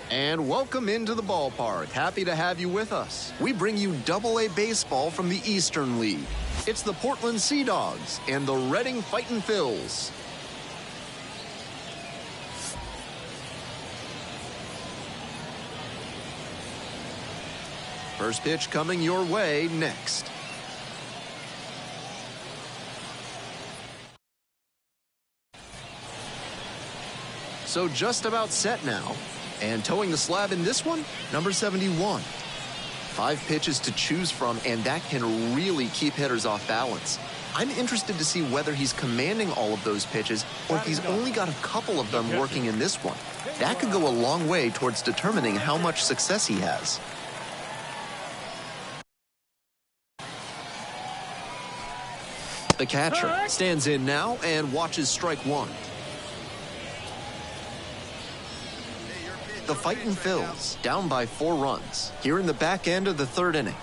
And welcome into the ballpark. Happy to have you with us. We bring you Double-A baseball from the Eastern League. It's the Portland Sea Dogs and the Reading Fightin' Phils. First pitch coming your way next. So just about set now. And towing the slab in this one, number 71. 5 pitches to choose from, and that can really keep hitters off balance. I'm interested to see whether he's commanding all of those pitches or if he's only got a couple of them working in this one. That could go a long way towards determining how much success he has. The catcher stands in now and watches strike one. The Fightin' Phils down by 4 runs here in the back end of the 3rd inning.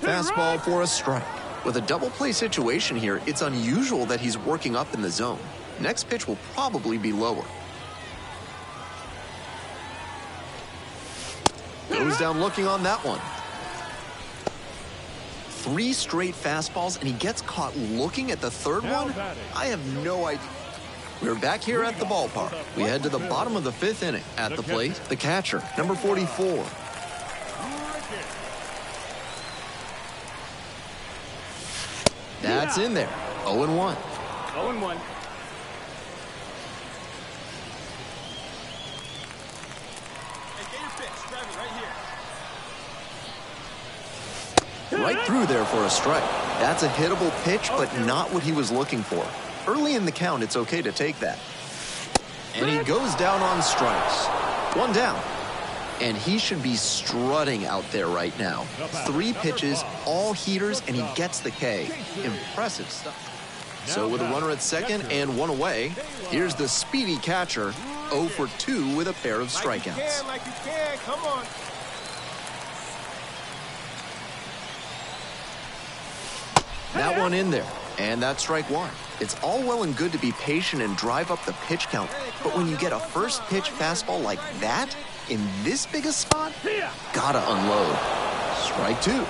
Fastball for a strike. With a double play situation here, it's unusual that he's working up in the zone. Next pitch will probably be lower. Goes down looking on that one. 3 straight fastballs, and he gets caught looking at the 3rd one? I have no idea. We're back here at the ballpark. We head to the bottom of the 5th inning. At the plate, the catcher, number 44. That's in there. 0-1. 0-1. Right through there for a strike. That's a hittable pitch, but not what he was looking for. Early in the count, it's okay to take that. And he goes down on strikes. 1 down. And he should be strutting out there right now. 3 pitches, all heaters, and he gets the K. Impressive stuff. So with a runner at second and 1 away, here's the speedy catcher, 0 for 2 with a pair of strikeouts. Like you can. Come on. That one in there, and that's strike 1. It's all well and good to be patient and drive up the pitch count, but when you get a first pitch fastball like that, in this big a spot, gotta unload. Strike 2.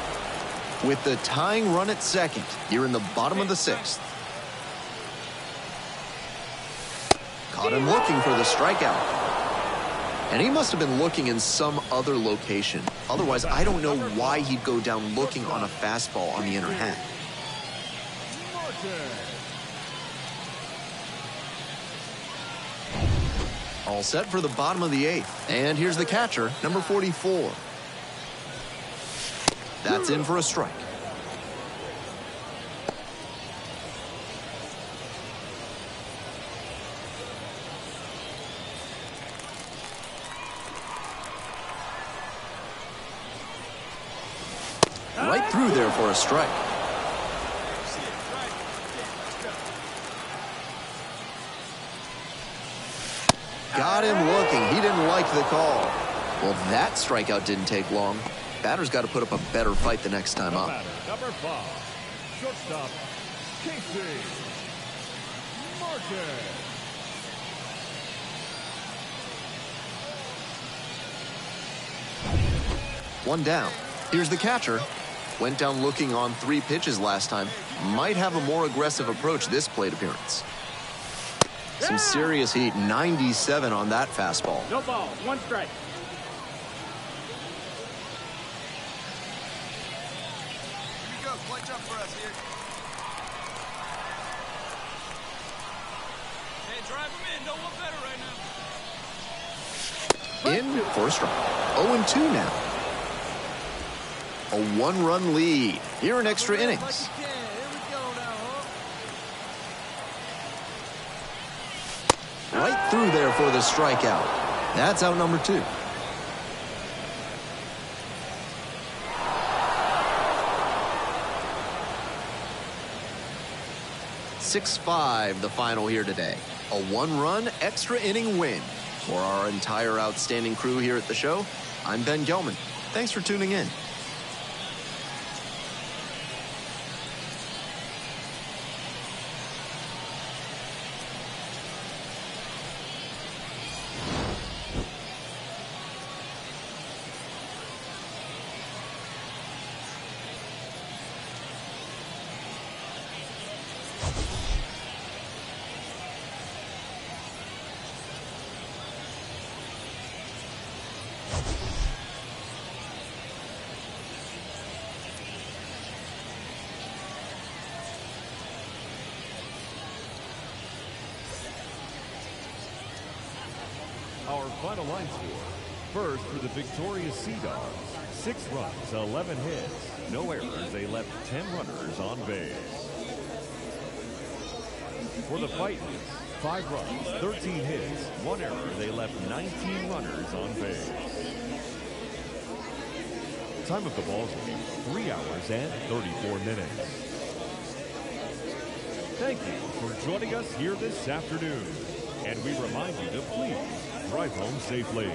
With the tying run at second, here in the bottom of the 6th. Caught him looking for the strikeout. And he must have been looking in some other location. Otherwise, I don't know why he'd go down looking on a fastball on the inner half. All set for the bottom of the 8th. And here's the catcher, number 44. That's in for a strike. Right through there for a strike. Got him looking. He didn't like the call. Well, that strikeout didn't take long. Batter's got to put up a better fight the next time up. Number 5, shortstop, Casey Martin. One down. Here's the catcher. Went down looking on 3 pitches last time. Might have a more aggressive approach this plate appearance. Some serious heat. 97 on that fastball. No ball. 1 strike. Here we go. Clutch up for us here. Hey, drive him in. No one better right now. In for a strike. 0-2 now. A 1-run lead. Here in extra innings. Right through there for the strikeout. That's out number 2. (6-5) the final here today. A 1-run extra inning win. For our entire outstanding crew here at the show, I'm Ben Gelman. Thanks for tuning in. Our final line score. First for the victorious Sea Dogs. 6 runs, 11 hits. No errors. They left 10 runners on base. For the Fighters, 5 runs, 13 hits. 1 error. They left 19 runners on base. Time of the ball game, 3 hours and 34 minutes. Thank you for joining us here this afternoon. And we remind you to please drive home safely.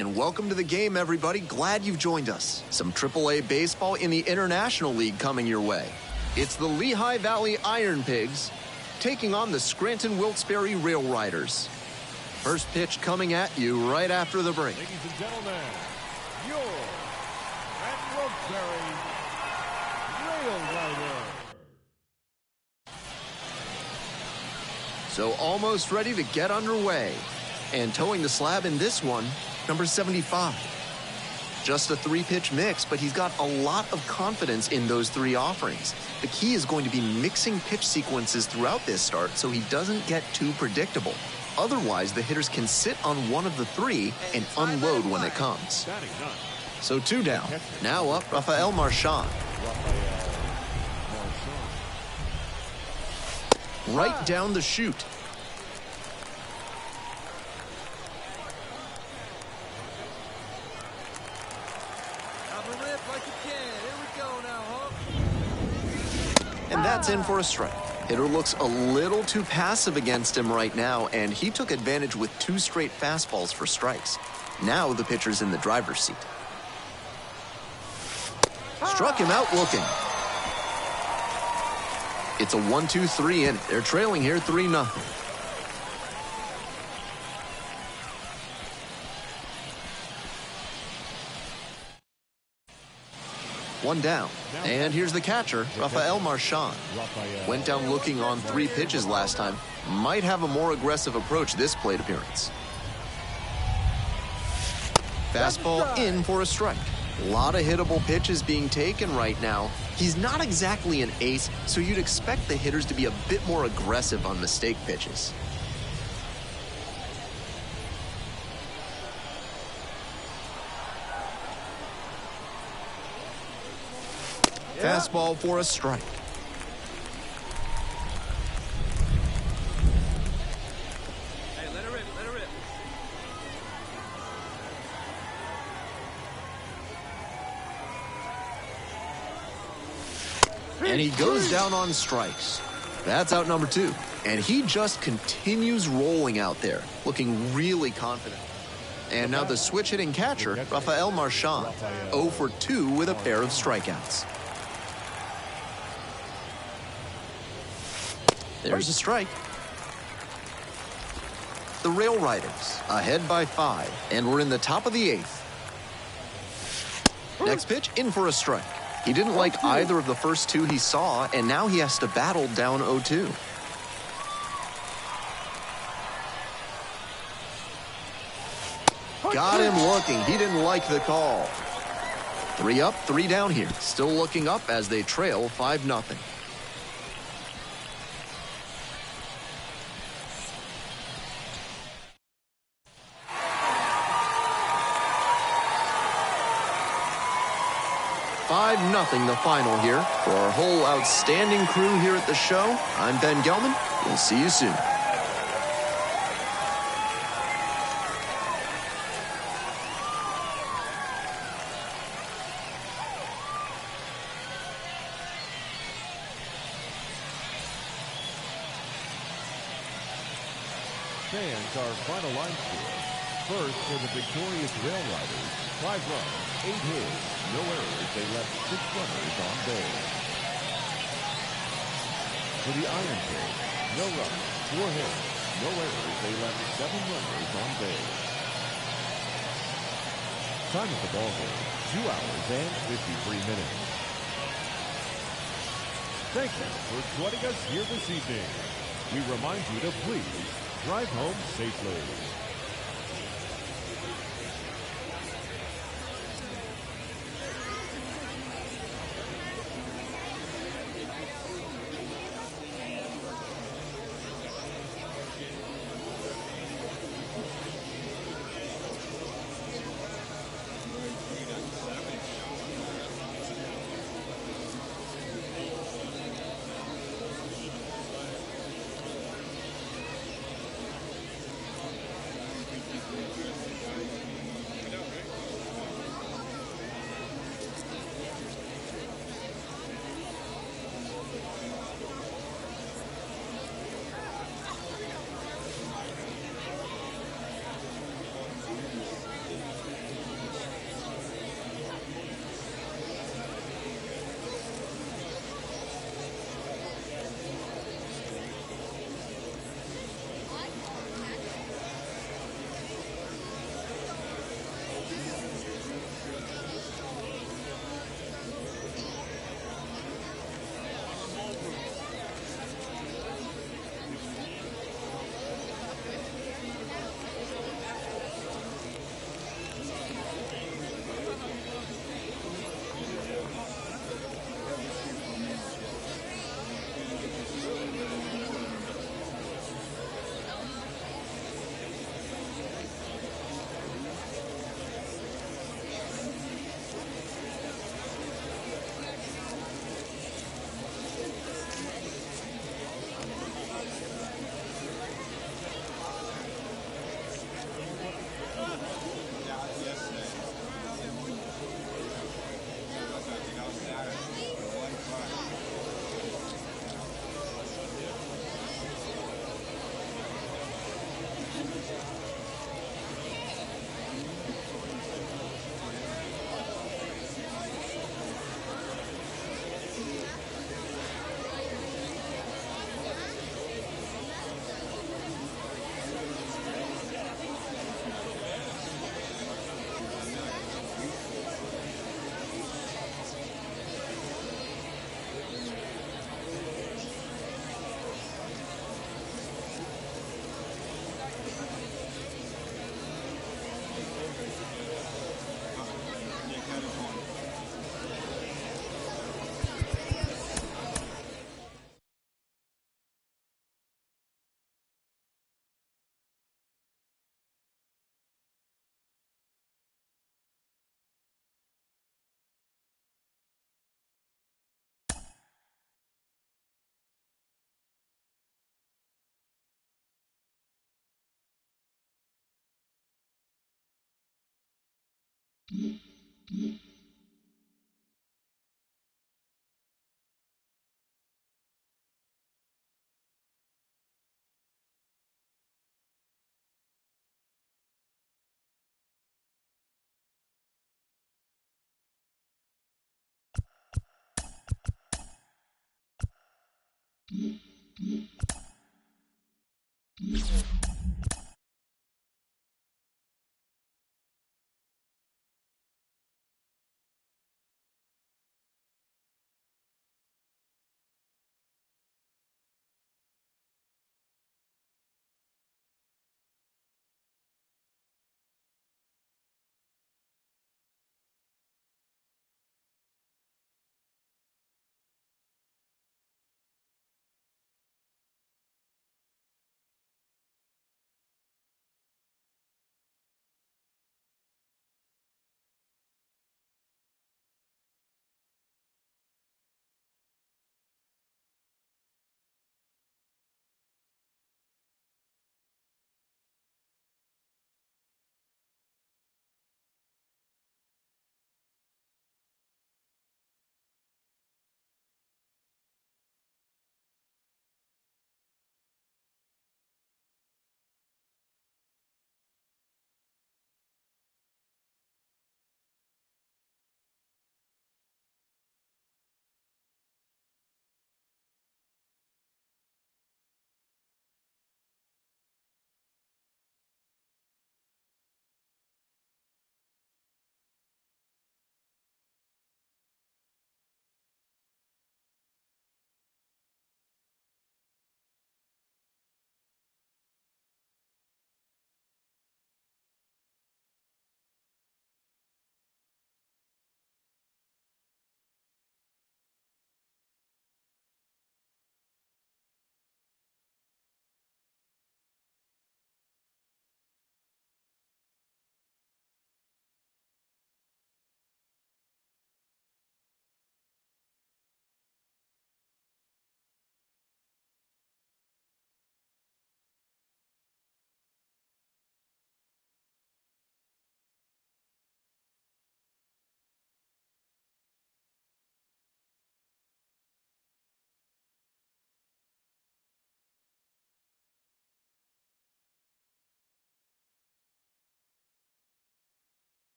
And welcome to the game, everybody. Glad you've joined us. Some AAA baseball in the International League coming your way. It's the Lehigh Valley Iron Pigs taking on the Scranton Wilkes-Barre Rail Riders. First pitch coming at you right after the break. Ladies and gentlemen, your Wilkes-Barre Rail Riders. So almost ready to get underway. And towing the slab in this one, number 75. Just a 3-pitch mix, but he's got a lot of confidence in those 3 offerings. The key is going to be mixing pitch sequences throughout this start so he doesn't get too predictable. Otherwise, the hitters can sit on one of the 3 and unload when it comes. So 2 down. Now up, Rafael Marchand. Right down the chute. And that's in for a strike. Hitter looks a little too passive against him right now, and he took advantage with 2 straight fastballs for strikes. Now the pitcher's in the driver's seat. Struck him out looking. It's a 1-2-3 inning. They're trailing here 3-0. One down. And here's the catcher, Rafael Marchand. Went down looking on 3 pitches last time. Might have a more aggressive approach this plate appearance. Fastball in for a strike. A lot of hittable pitches being taken right now. He's not exactly an ace, so you'd expect the hitters to be a bit more aggressive on mistake pitches. Fastball for a strike. Hey, let her rip, let her rip. And he goes down on strikes. That's out number 2. And he just continues rolling out there, looking really confident. And now the switch-hitting catcher, Rafael Marchand, 0 for 2 with a pair of strikeouts. There's a strike. The Rail Riders ahead by 5, and we're in the top of the 8th. Next pitch, in for a strike. He didn't like either of the first 2 he saw, and now he has to battle down 0-2. Got him looking. He didn't like the call. 3 up, 3 down here. Still looking up as they trail 5-0. Nothing the final here. For our whole outstanding crew here at the show, I'm Ben Gelman. We'll see you soon. Fans, our final line score. First, for the victorious Rail Riders, 5 runs, 8 hits, no errors. They left 6 runners on base. For the Iron Pigs, no runs, 4 hits, no errors. They left 7 runners on base. Time of the ball game, 2 hours and 53 minutes. Thank you for joining us here this evening. We remind you to please drive home safely.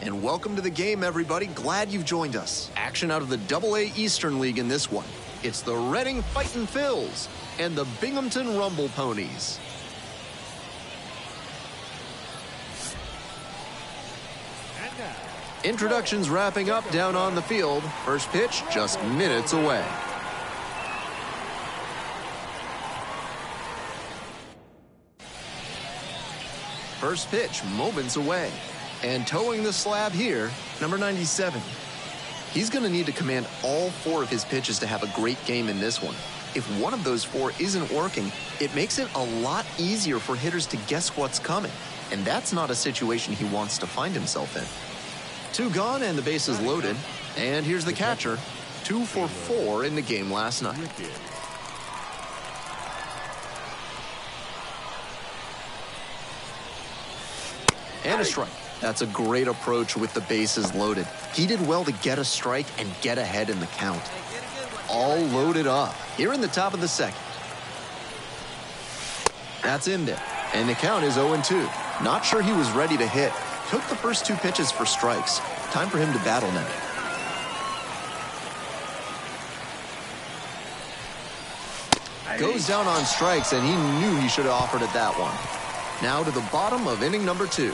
And welcome to the game, everybody. Glad you've joined us. Action out of the AA Eastern League in this one. It's the Reading Fightin' Phils and the Binghamton Rumble Ponies. And now, Introductions wrapping up down on the field. First pitch just minutes away. First pitch moments away. And towing the slab here, number 97. He's going to need to command all 4 of his pitches to have a great game in this one. If one of those 4 isn't working, it makes it a lot easier for hitters to guess what's coming. And that's not a situation he wants to find himself in. 2 gone and the bases loaded. And here's the catcher. 2 for 4 in the game last night. And a strike. That's a great approach with the bases loaded. He did well to get a strike and get ahead in the count. All loaded up here in the top of the second. That's in there. And the count is 0-2. Not sure he was ready to hit. Took the first 2 pitches for strikes. Time for him to battle now. Goes down on strikes, and he knew he should have offered at that one. Now to the bottom of inning number 2.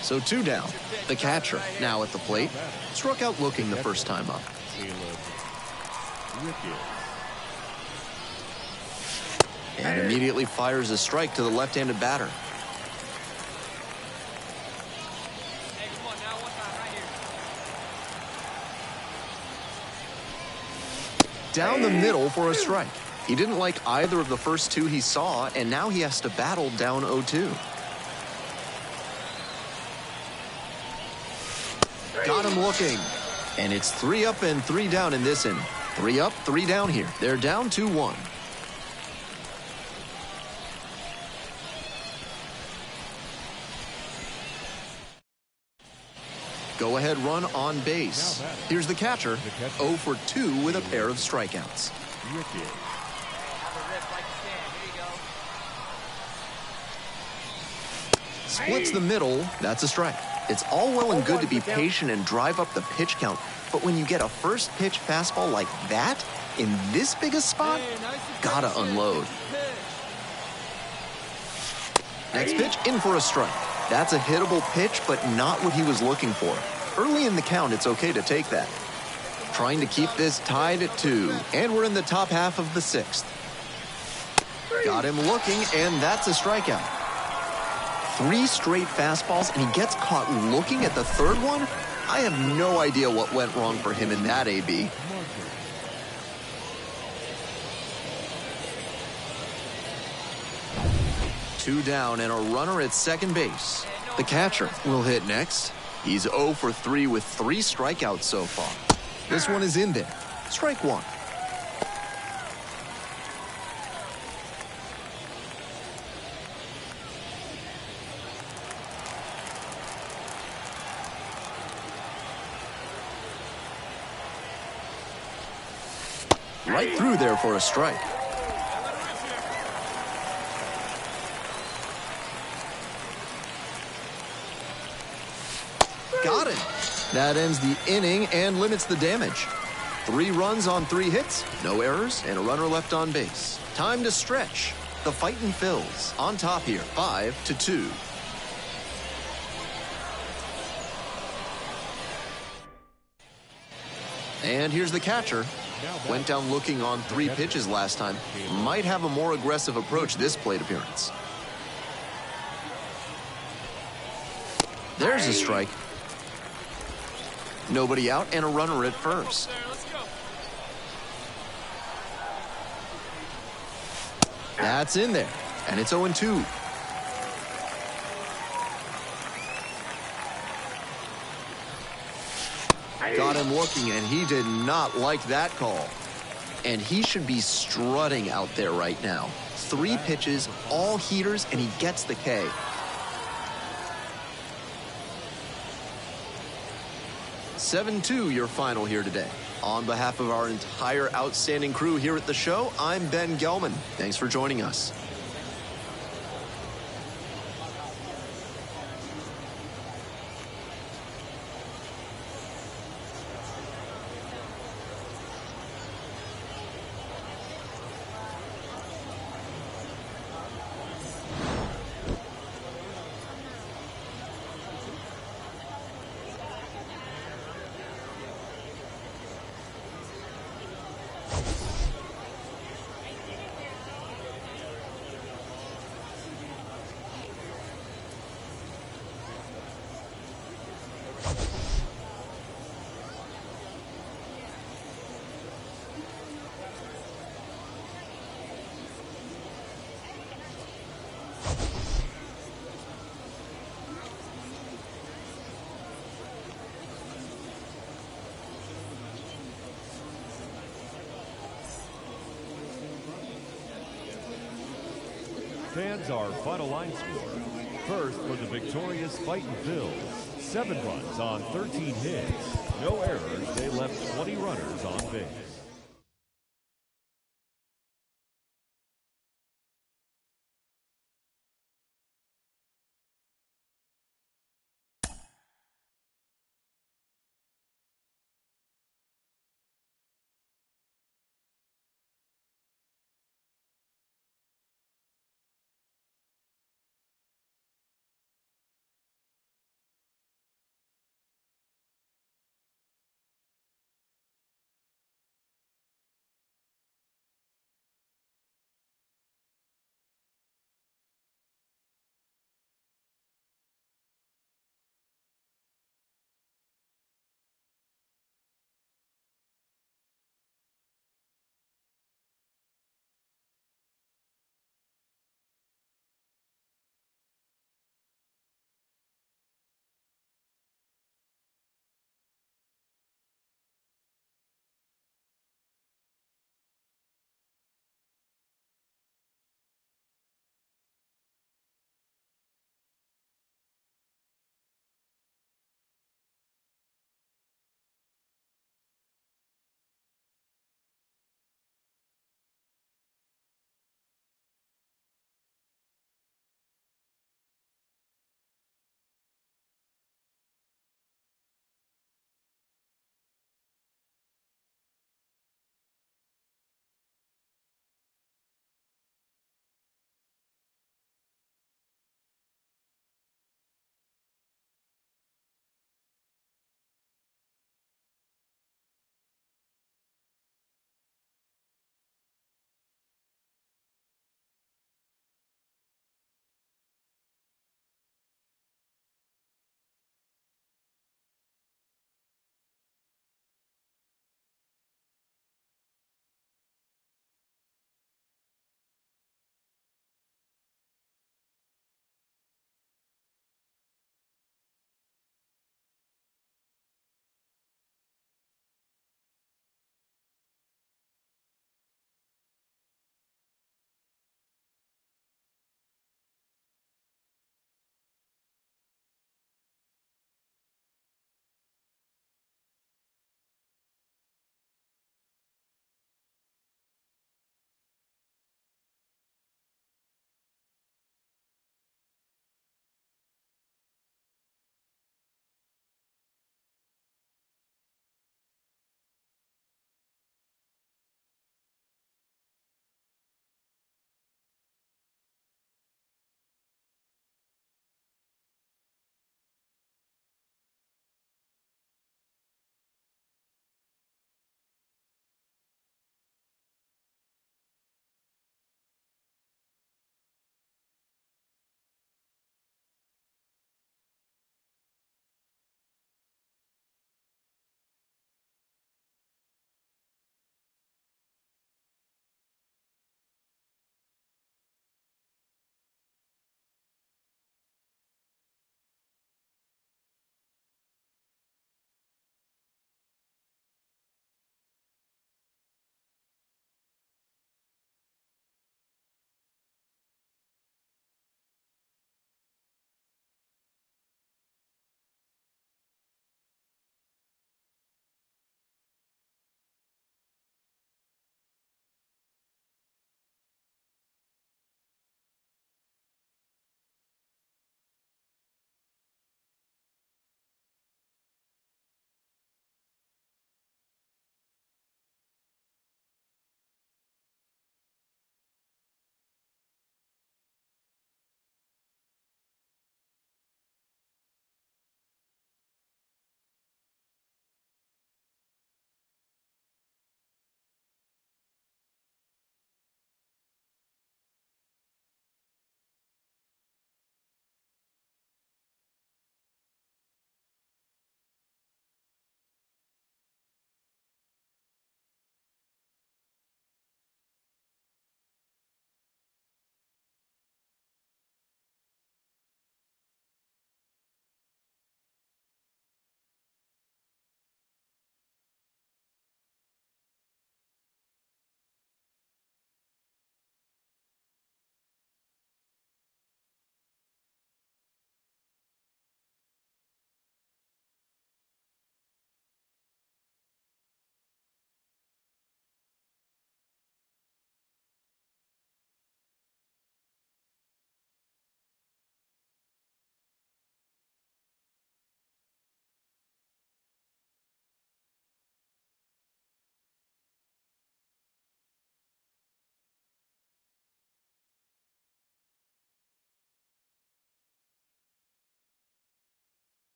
So 2 down. The catcher now at the plate. Struck out looking the first time up. And immediately fires a strike to the left-handed batter. Down the middle for a strike. He didn't like either of the first 2 he saw, and now he has to battle down 0-2. Got him looking. And it's 3 up and 3 down in this inning. 3 up, 3 down here. They're down 2-1. Go-ahead run on base. Here's the catcher. 0 for 2 with a pair of strikeouts. Splits the middle. That's a strike. It's all well and good to be patient and drive up the pitch count, but when you get a first pitch fastball like that, in this big a spot, gotta unload. Next pitch, in for a strike. That's a hittable pitch, but not what he was looking for. Early in the count, it's okay to take that. Trying to keep this tied at 2, and we're in the top half of the 6th. Got him looking, and that's a strikeout. 3 straight fastballs, and he gets caught looking at the 3rd one? I have no idea what went wrong for him in that AB. Two down and a runner at second base. The catcher will hit next. He's 0 for 3 with 3 strikeouts so far. This one is in there. Strike 1. Right through there for a strike. Got it. That ends the inning and limits the damage. 3 runs on 3 hits, no errors, and a runner left on base. Time to stretch. The fightin' Phils on top here, 5-2. And here's the catcher. Went down looking on 3 pitches last time. Might have a more aggressive approach this plate appearance. There's a strike. Nobody out and a runner at first. That's in there, and it's 0-2. Got him looking, and he did not like that call. And he should be strutting out there right now. 3 pitches, all heaters, and he gets the K. (7-2) your final here today. On behalf of our entire outstanding crew here at the show, I'm Ben Gelman. Thanks for joining us. Here's our final line score. First, for the victorious Fightin' Phils, 7 runs on 13 hits. No errors. They left 20 runners on base.